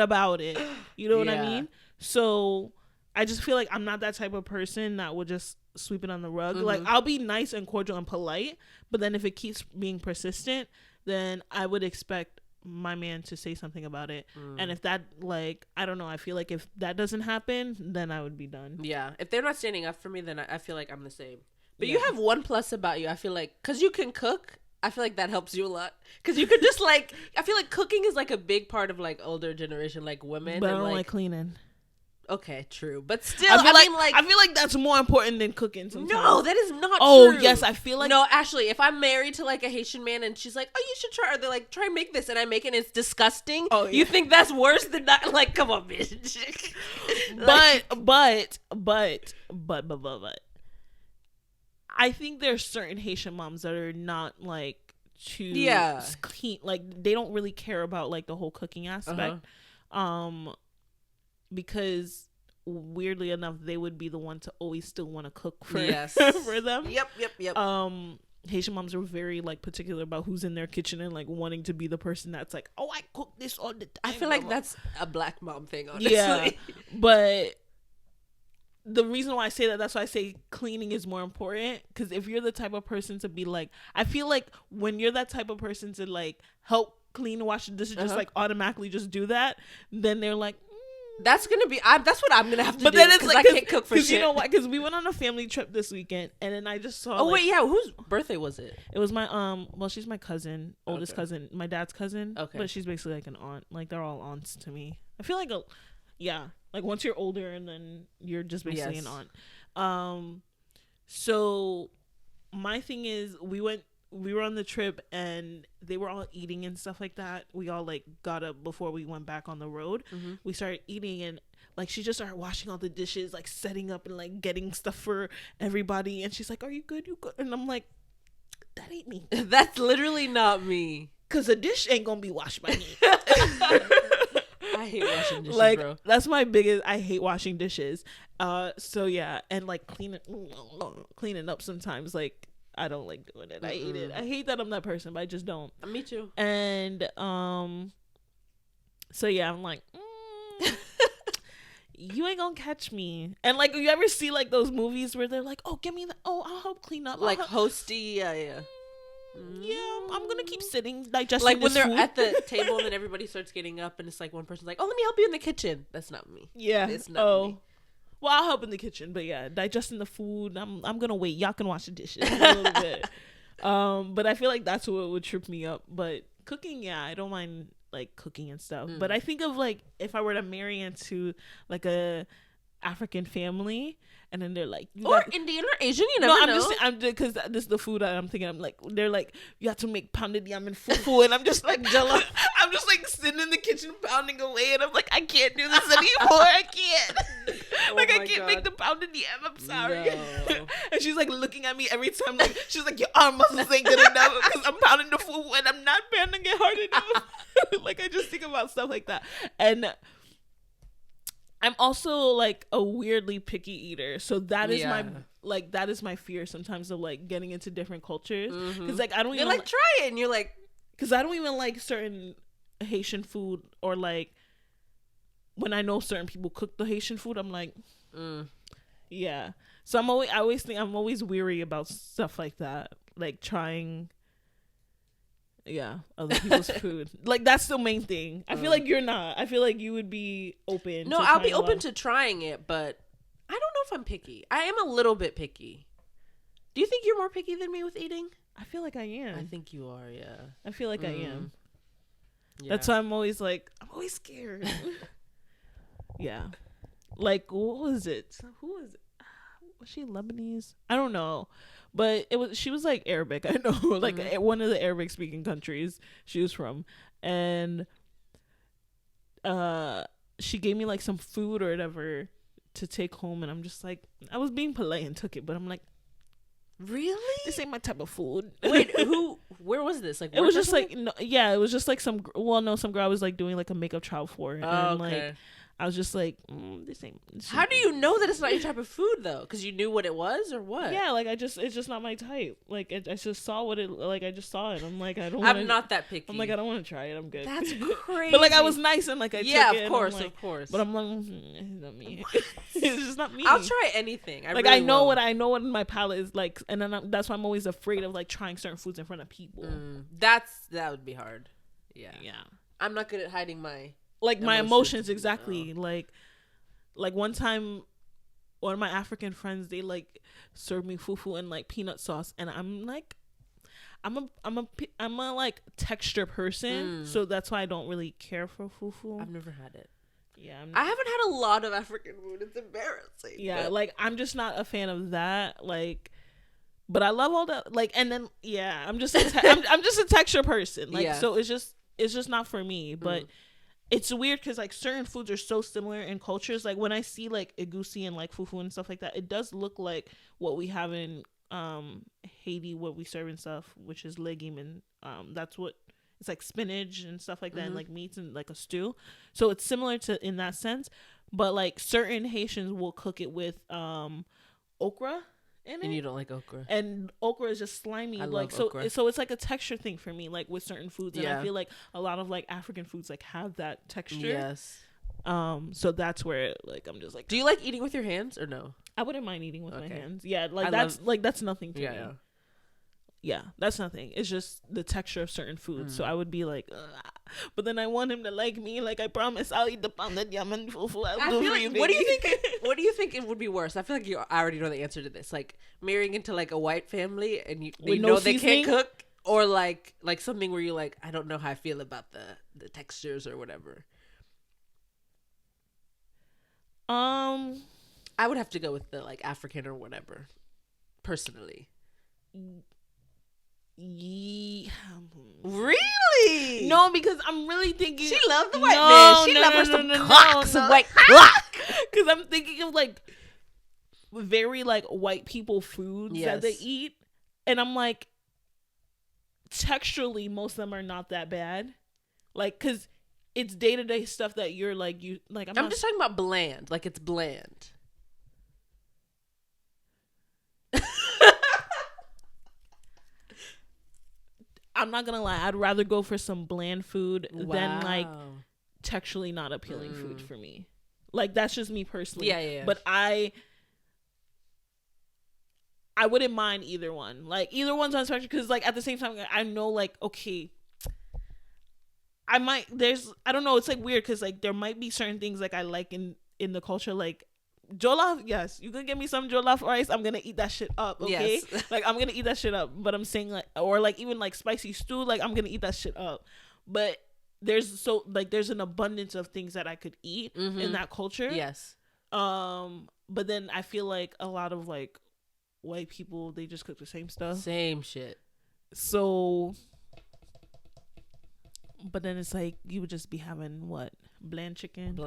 about it? You know what I mean? So I just feel like I'm not that type of person that would just sweep it on the rug. Like I'll be nice and cordial and polite, but then if it keeps being persistent, then I would expect my man to say something about it. And if that, like, I don't know, I feel like if that doesn't happen, then I would be done. Yeah, if they're not standing up for me, then I feel like I'm the same. But you have one plus about you. I feel like because you can cook, I feel like that helps you a lot. Because you could just like, I feel like cooking is like a big part of like older generation, like women. But and, I don't like cleaning. Okay, true. But still, I feel like that's more important than cooking sometimes. No, that is not true. Oh, yes, I feel like... No, actually, if I'm married to, like, a Haitian man and she's like, oh, you should try... Or they're like, try and make this, and I make it and it's disgusting. Oh, yeah. You think that's worse than not... Like, come on, bitch. But... I think there's certain Haitian moms that are not, like, too... clean. Like, they don't really care about, like, the whole cooking aspect. Because weirdly enough, they would be the one to always still want to cook for for them. Yep. Haitian moms are very like particular about who's in their kitchen and like wanting to be the person that's like, oh, I cook this all the time. I feel like that's a black mom thing, honestly. Yeah, but the reason why I say that's why I say cleaning is more important, because if you're the type of person to be like, I feel like when you're that type of person to like help clean and wash the dishes, just like automatically just do that, then they're like, that's gonna be. That's what I'm gonna have to do. But then it's like, I can't cook for shit. You know what? Because we went on a family trip this weekend, and then I just saw. Oh wait, yeah. Whose birthday was it? It was my Well, she's my cousin, oldest cousin, my dad's cousin. Okay. But she's basically like an aunt. Like they're all aunts to me. I feel like like once you're older, and then you're just basically an aunt. So my thing is, we were on the trip and they were all eating and stuff like that. We all like got up before we went back on the road. We started eating and like she just started washing all the dishes, like setting up and like getting stuff for everybody. And she's like, "Are you good? You good?" And I'm like, "That ain't me." That's literally not me. Cause a dish ain't gonna be washed by me. I hate washing dishes, like, bro. That's my biggest. I hate washing dishes. So yeah, and like cleaning up sometimes like. I don't like doing it. I hate it. I hate that I'm that person, but I just don't. Me too. And so yeah, I'm like, you ain't gonna catch me. And like, you ever see like those movies where they're like, oh, give me the, oh, I'll help clean up. Like Hauxs, yeah. Yeah, I'm gonna keep sitting digesting. Like when they're food. at the table and then everybody starts getting up and it's like one person's like, oh, let me help you in the kitchen. That's not me. Yeah, it's not me. Well, I'll help in the kitchen, but yeah, digesting the food, I'm gonna wait. Y'all can wash the dishes a little bit. But I feel like that's what would trip me up. But cooking, yeah, I don't mind like cooking and stuff. But I think of like if I were to marry into like a African family, and then they're like, Indian or Asian, you never know. I'm just because this is the food I'm thinking. I'm like, they're like, you have to make pounded yam and fufu, and I'm just like, I'm just like sitting in the kitchen pounding away, and I'm like, I can't do this anymore. I can't. I can't make the pounded yam. I'm sorry. No. And she's like looking at me every time, like she's like, your arm muscles ain't good enough because I'm pounding the fufu and I'm not pounding it hard enough. Like I just think about stuff like that, and I'm also like a weirdly picky eater, so that is my fear sometimes of like getting into different cultures, because like I don't even like try it, and you're like, because I don't even like certain Haitian food, or like when I know certain people cook the Haitian food, I'm like, yeah. So I'm always weary about stuff like that, like trying. Yeah, other people's food. Like that's the main thing. I feel like you're not. I feel like you would be open. No, I'll be open to trying it, but I don't know if I'm picky. I am a little bit picky. Do you think you're more picky than me with eating? I feel like I am. I think you are, yeah. I feel like I am. Yeah. That's why I'm always scared. Yeah. Like, what was it? Who was it? Was she Lebanese? I don't know. But she was like Arabic, I know, like one of the Arabic speaking countries she was from. And she gave me like some food or whatever to take home, and I'm just like, I was being polite and took it, but I'm like, really? This ain't my type of food. Wait, where was this? Like, it was just like, no, yeah, it was just like some girl I was like doing like a makeup trial for. And okay. Like, I was just like, this ain't. How do you know that it's not your type of food though? Because you knew what it was, or what? Yeah, like it's just not my type. Like I just saw what it, like I just saw it. I'm like, I don't. I'm not that picky. I'm like, I don't want to try it. I'm good. That's crazy. But like I was nice and like I took it. Of course. But I'm like, it's not me. It's just not me. I'll try anything. I know what my palate is like, and then that's why I'm always afraid of like trying certain foods in front of people. That would be hard. Yeah. Yeah. I'm not good at hiding my my emotions exactly. No. Like one time, one of my African friends, they like served me fufu and like peanut sauce, and I'm like, I'm a like texture person, so that's why I don't really care for fufu. I've never had it. Yeah, I haven't had a lot of African food. It's embarrassing. Yeah, like I'm just not a fan of that. Like, but I love all that. Like, and then yeah, I'm just I'm just a texture person. Like, so it's just not for me. But it's weird because like certain foods are so similar in cultures. Like when I see like egusi and like fufu and stuff like that, it does look like what we have in Haiti, what we serve and stuff, which is legume, and that's what it's like, spinach and stuff like that, and like meats and like a stew. So it's similar to in that sense, but like certain Haitians will cook it with okra in it. And you don't like okra. And okra is just slimy. I like love okra. So it's like a texture thing for me, like with certain foods. And I feel like a lot of like African foods like have that texture. Yes. So that's where like I'm just like, do you like eating with your hands or no? I wouldn't mind eating with my hands. Yeah, like that's nothing for me. Yeah, that's nothing. It's just the texture of certain foods. So I would be like, ugh. But then I want him to like me. Like I promise, I'll eat the pounded yam and fufu. What do you think? What do you think it would be worse? I feel like I already know the answer to this. Like marrying into like a white family and they know they can't cook, or like something where you're like, I don't know how I feel about the textures or whatever. I would have to go with the like African or whatever, personally. Yeah. Really? No, because I'm really thinking she loved the white man. She loved her some clock, some white clock. Because I'm thinking of like very like white people foods that they eat, and I'm like, texturally, most of them are not that bad. Like, because it's day-to-day stuff that you're like, I'm just talking about bland. Like it's bland. I'm not gonna lie, I'd rather go for some bland food than like texturally not appealing food for me. Like that's just me personally. Yeah. But I wouldn't mind either one. Like either one's on spectrum, because like at the same time I know like, okay, I don't know, it's like weird because like there might be certain things like I like in the culture, like jollof. Yes, you can get me some jollof rice, I'm gonna eat that shit up. Okay, yes. Like I'm gonna eat that shit up. But I'm saying like, or like even like spicy stew, like I'm gonna eat that shit up. But there's an abundance of things that I could eat in that culture. Yes. But then I feel like a lot of like white people, they just cook the same stuff, same shit. So, but then it's like you would just be having what, bland chicken.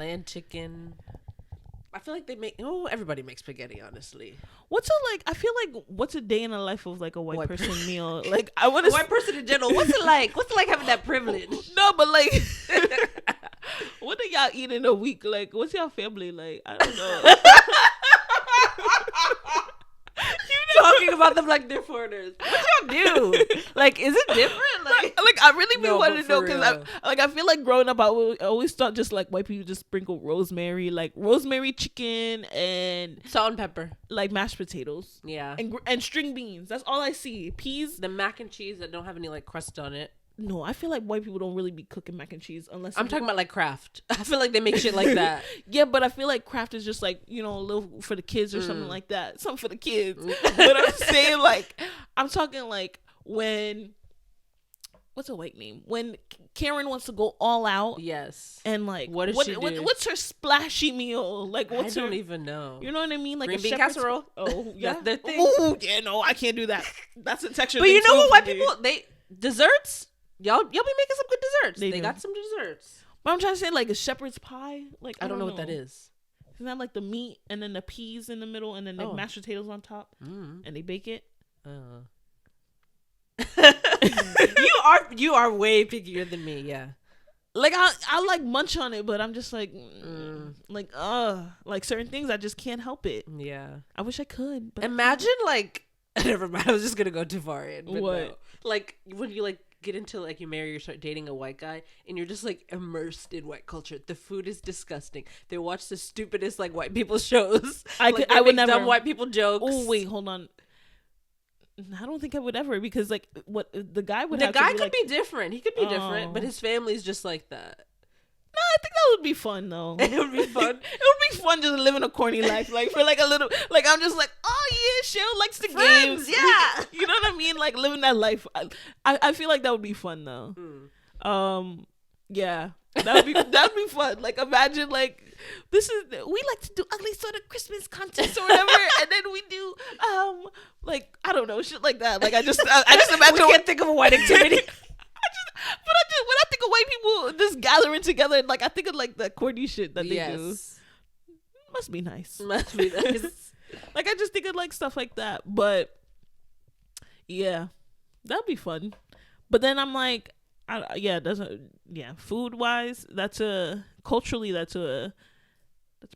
I feel like everybody makes spaghetti, honestly. I feel like what's a day in the life of like a white person meal? Like I want to white person in general. What's it like? What's it like having that privilege? No, but like what do y'all eat in a week? Like what's your family like? I don't know. Talking about them like they're foreigners. What y'all do? Like, is it different? Like I really be wanting to know, because I feel like growing up I always thought just like white people just sprinkle rosemary chicken and salt and pepper, like mashed potatoes, and string beans. That's all I see. Peas, the mac and cheese that don't have any like crust on it. No, I feel like white people don't really be cooking mac and cheese unless I'm talking about like Kraft. I feel like they make shit like that. Yeah, but I feel like Kraft is just like, a little for the kids or something like that. Something for the kids. But I'm saying like, I'm talking like when, what's a white name? When Karen wants to go all out. Yes. And like, she do? What's her splashy meal? Like, I don't even know. You know what I mean? Like green bean casserole. Oh, yeah. That's their thing. Oh, yeah, no, I can't do that. That's a texture. But you know what, white people, desserts. Y'all be making some good desserts. They got some desserts. But I'm trying to say like a shepherd's pie. Like I don't know what that is. Isn't that like the meat and then the peas in the middle and then the mashed potatoes on top and they bake it? You are way pickier than me. Yeah. Like I like munch on it, but I'm just like like certain things I just can't help it. Yeah. I wish I could. But imagine like never mind. I was just gonna go too far in. But what? No. Like when you like get into like you marry or start dating a white guy and you're just like immersed in white culture. The food is disgusting. They watch the stupidest like white people shows. I would never. Dumb white people jokes. Oh wait, hold on. I don't think I would ever, because like what the guy would. The have guy to be could like, be different. He could be different, but his family's just like that. No, I think that would be fun though. It would be fun. It would be fun just living a corny life, like for like a little, like I'm just like, oh yeah, Cheryl likes the games, yeah. You know what I mean? Like living that life. I feel like that would be fun though. Yeah, that'd be fun. Like imagine like we like to do ugly sort of Christmas contests or whatever, and then we do like I don't know, shit like that. Like I just imagine. We can't think of a white activity. When I think of white people just gathering together, like I think of like the corny shit that they do. Must be nice. Must be nice. Like I just think of like stuff like that. But yeah, that'd be fun. But then I'm like, food wise, that's a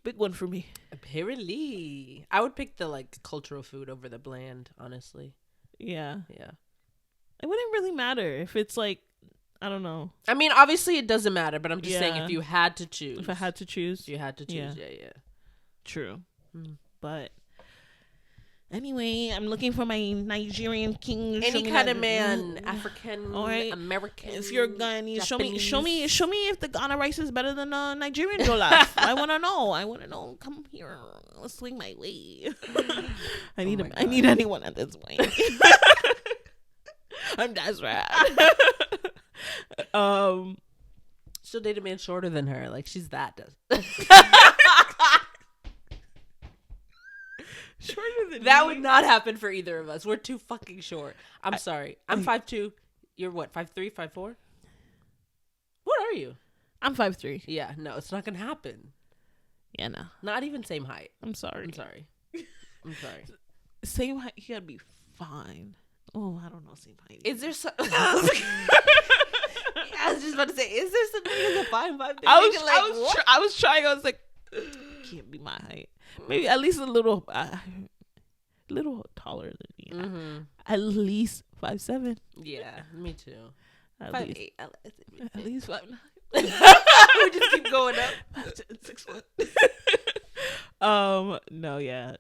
big one for me. Apparently, I would pick the like cultural food over the bland. Honestly. Yeah. It wouldn't really matter if it's like, I don't know. I mean, obviously it doesn't matter, but I'm just saying if you had to choose. If I had to choose. You had to choose, yeah. True. But anyway, I'm looking for my Nigerian king. Any kind of man, African, American. If you're Ghanaian, show me if the Ghana rice is better than Nigerian jollof. I want to know. Come here. Let's swing my way. I need anyone at this point. I'm desperate. She'll date a man shorter than her. Like she's that. Shorter than that me? would not happen for either of us. We're too fucking short. I'm sorry. I'm 5'2". You're what? 5'3", 5'4"? What are you? I'm 5'3". Yeah, no, it's not gonna happen. Yeah, no. Not even same height. I'm sorry. Same height, you gotta be fine. Oh, I don't know. Same height. Is there some? I was just about to say, is there something in the 5'5"? I was trying. I was like, can't be my height. Maybe at least a little taller than me. Mm-hmm. At least 5'7". Yeah, me too. At least 5'9". We just keep going up. 6 foot. No, yeah.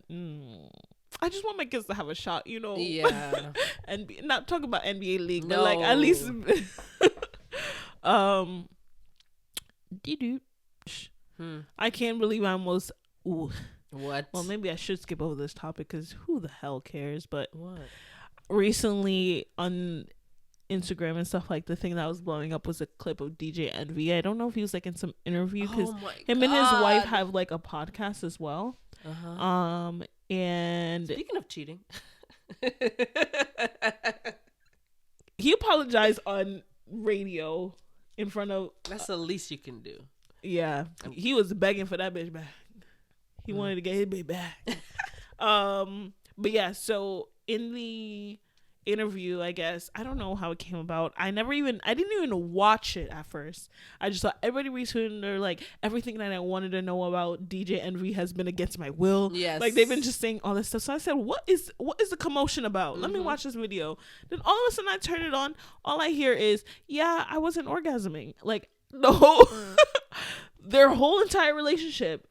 I just want my kids to have a shot, you know. Yeah. And not talk about NBA league, but like at least. I can't believe I almost. Ooh. What? Well, maybe I should skip over this topic because who the hell cares? But what? Recently on Instagram and stuff, like the thing that was blowing up was a clip of DJ Envy. I don't know if he was like in some interview because him and his wife have like a podcast as well. Uh-huh. And speaking of cheating, he apologized on radio in front of. That's the least you can do. Yeah, he was begging for that bitch back. He wanted to get his bitch back. But yeah, so in the interview, I guess, I don't know how it came about. I didn't even watch it at first. I just saw everybody retweeting or like everything that I wanted to know about DJ Envy has been against my will. Yes. Like they've been just saying all this stuff. So I said, what is the commotion about? Let me watch this video. Then all of a sudden I turn it on. All I hear is, yeah, I wasn't orgasming. Like the whole their whole entire relationship.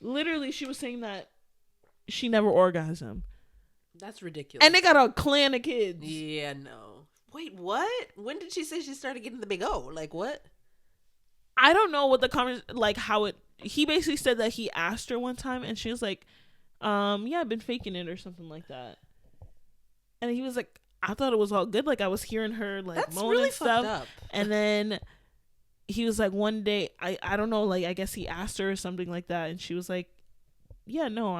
Literally, she was saying that she never orgasmed. That's ridiculous. And they got a clan of kids. Yeah, no. Wait, what? When did she say she started getting the big O? Like, what? I don't know what the conversation, like how it, he basically said that he asked her one time and she was like, yeah, I've been faking it or something like that. And he was like, I thought it was all good. Like I was hearing her like that's moan really and stuff. fucked up. And then he was like, one day, I don't know, like I guess he asked her or something like that. And she was like, yeah, no,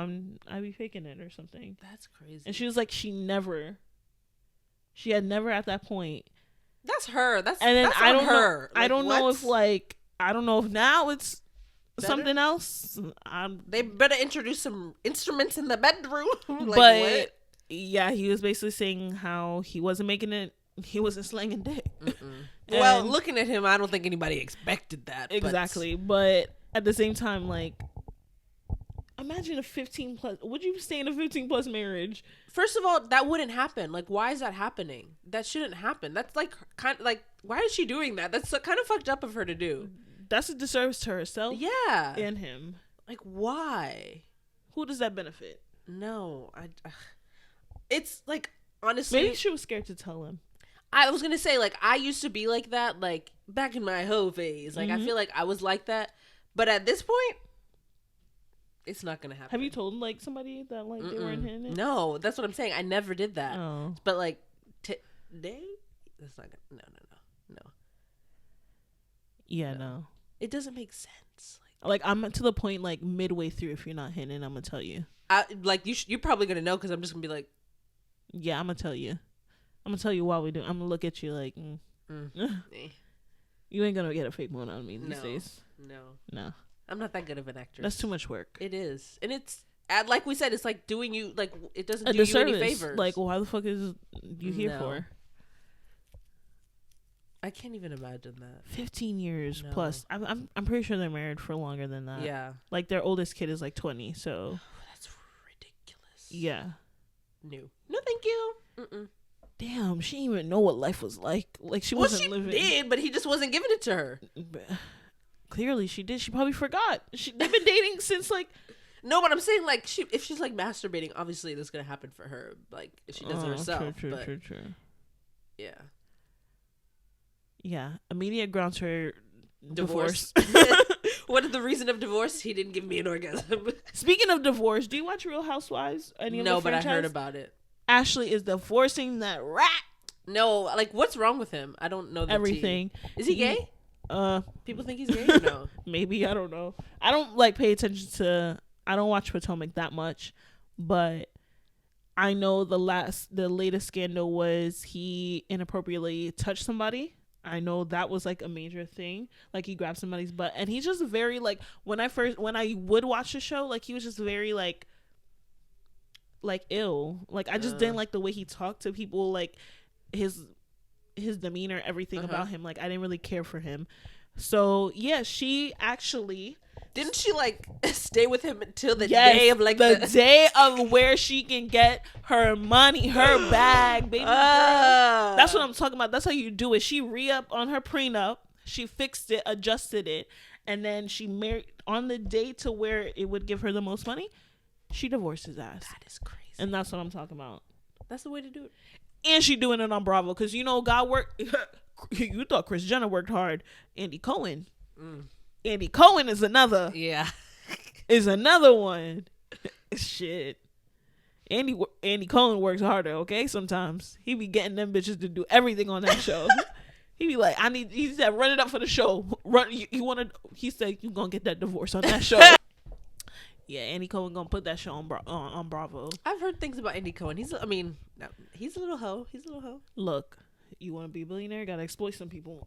I be faking it or something. That's crazy. And she was like, she had never at that point. That's her. That's and then that's I don't her. Know, like, I don't know if like I don't know if now it's better? Something else. They better introduce some instruments in the bedroom. Like, but what? Yeah, he was basically saying how he wasn't making it. He wasn't slanging dick. Well, looking at him, I don't think anybody expected that. Exactly, but at the same time, like. Imagine a 15 plus. Would you stay in a 15 plus marriage? First of all, that wouldn't happen. Like, why is that happening? That shouldn't happen. That's like kind of like, why is she doing that? That's kind of fucked up of her to do. That's a disservice to herself. Yeah, and him. Like, why? Who does that benefit? No, It's like, honestly, maybe she was scared to tell him. I was gonna say, like, I used to be like that, like, back in my hoe phase. Like, I feel like I was like that, but at this point, it's not gonna happen. Have you told like somebody that like they weren't hitting it? No, that's what I'm saying. I never did that. Oh. But like today, that's not gonna. No. Yeah, no. It doesn't make sense. Like I'm to the point like midway through. If you're not hitting, I'm gonna tell you. You're probably gonna know because I'm just gonna be like, yeah, I'm gonna tell you. I'm gonna tell you why we do. I'm gonna look at you like, you ain't gonna get a fake moan on me these days. No. I'm not that good of an actress. That's too much work. It is, and it's like we said, it's like doing you like it doesn't do you any favors. Like, why the fuck is you here for? I can't even imagine that. 15 years plus. I'm pretty sure they're married for longer than that. Yeah. Like their oldest kid is like 20. So that's ridiculous. Yeah. No, thank you. Mm-mm. Damn, she didn't even know what life was like. Like she wasn't living. She did, but he just wasn't giving it to her. Clearly, she did. She probably forgot. They've been dating since like. No, but I'm saying like if she's like masturbating, obviously that's gonna happen for her. Like if she does it herself. True. Yeah. Yeah. Immediate grounds for divorce. What is the reason of divorce? He didn't give me an orgasm. Speaking of divorce, do you watch Real Housewives? No, but I heard about it. Ashley is divorcing that rat. No, like what's wrong with him? I don't know everything. Is he gay? People think he's gay or no? Maybe, I don't know. I don't like pay attention to. I don't watch Potomac that much, but I know the latest scandal was he inappropriately touched somebody. I know that was like a major thing. Like he grabbed somebody's butt, and he's just very like when I would watch the show, like he was just very like ill. Like I just didn't like the way he talked to people, like his demeanor, everything about him. Like I didn't really care for him. So yeah, she actually didn't she like stay with him until the day of like the day of where she can get her money, her bag, baby girl. That's what I'm talking about. That's how you do it. She re-up on her prenup. She fixed it, adjusted it, and then she married on the day to where it would give her the most money. She divorced his ass. That is crazy. And that's what I'm talking about. That's the way to do it. And she doing it on Bravo because God worked. You thought Kris Jenner worked hard. Andy Cohen. Andy Cohen is another. Yeah. Is another one. Shit. Andy Cohen works harder, okay? Sometimes. He be getting them bitches to do everything on that show. He be like, he said, run it up for the show. He said, you gonna get that divorce on that show. Yeah, Andy Cohen gonna put that show on Bravo. I've heard things about Andy Cohen. He's a little hoe. Look, you want to be a billionaire? Gotta exploit some people.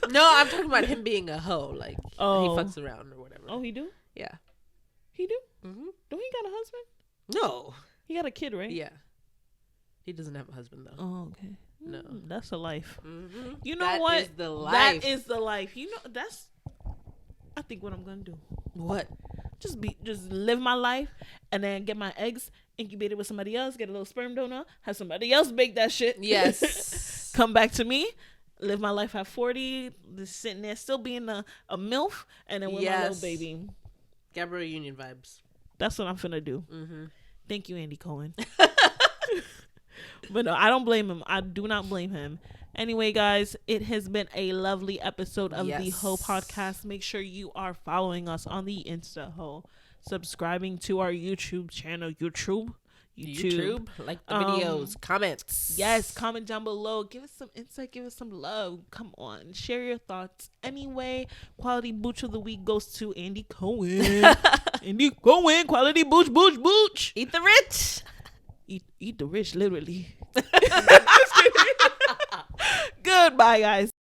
No, I'm talking about him being a hoe. Like, he fucks around or whatever. Oh, he do? Yeah. He do? Mm-hmm. Don't he got a husband? No. He got a kid, right? Yeah. He doesn't have a husband, though. Oh, okay. No. That's a life. Mm-hmm. You know that what? That is the life. That is the life. You know, I think what I'm going to do. What? Just live my life and then get my eggs incubated with somebody else, get a little sperm donor, have somebody else bake that shit. Yes. Come back to me, live my life at 40, just sitting there still being a MILF, and then with my little baby. Gabrielle Union vibes. That's what I'm finna do. Mm-hmm. Thank you, Andy Cohen. But no, I don't blame him. I do not blame him. Anyway, guys, it has been a lovely episode of the Ho Podcast. Make sure you are following us on the Insta Ho, subscribing to our YouTube channel, YouTube, like the videos, comments. Yes, comment down below. Give us some insight. Give us some love. Come on, share your thoughts. Anyway, quality booch of the week goes to Andy Cohen. Andy Cohen, quality booch. Eat the rich. Eat the rich, literally. Goodbye, guys.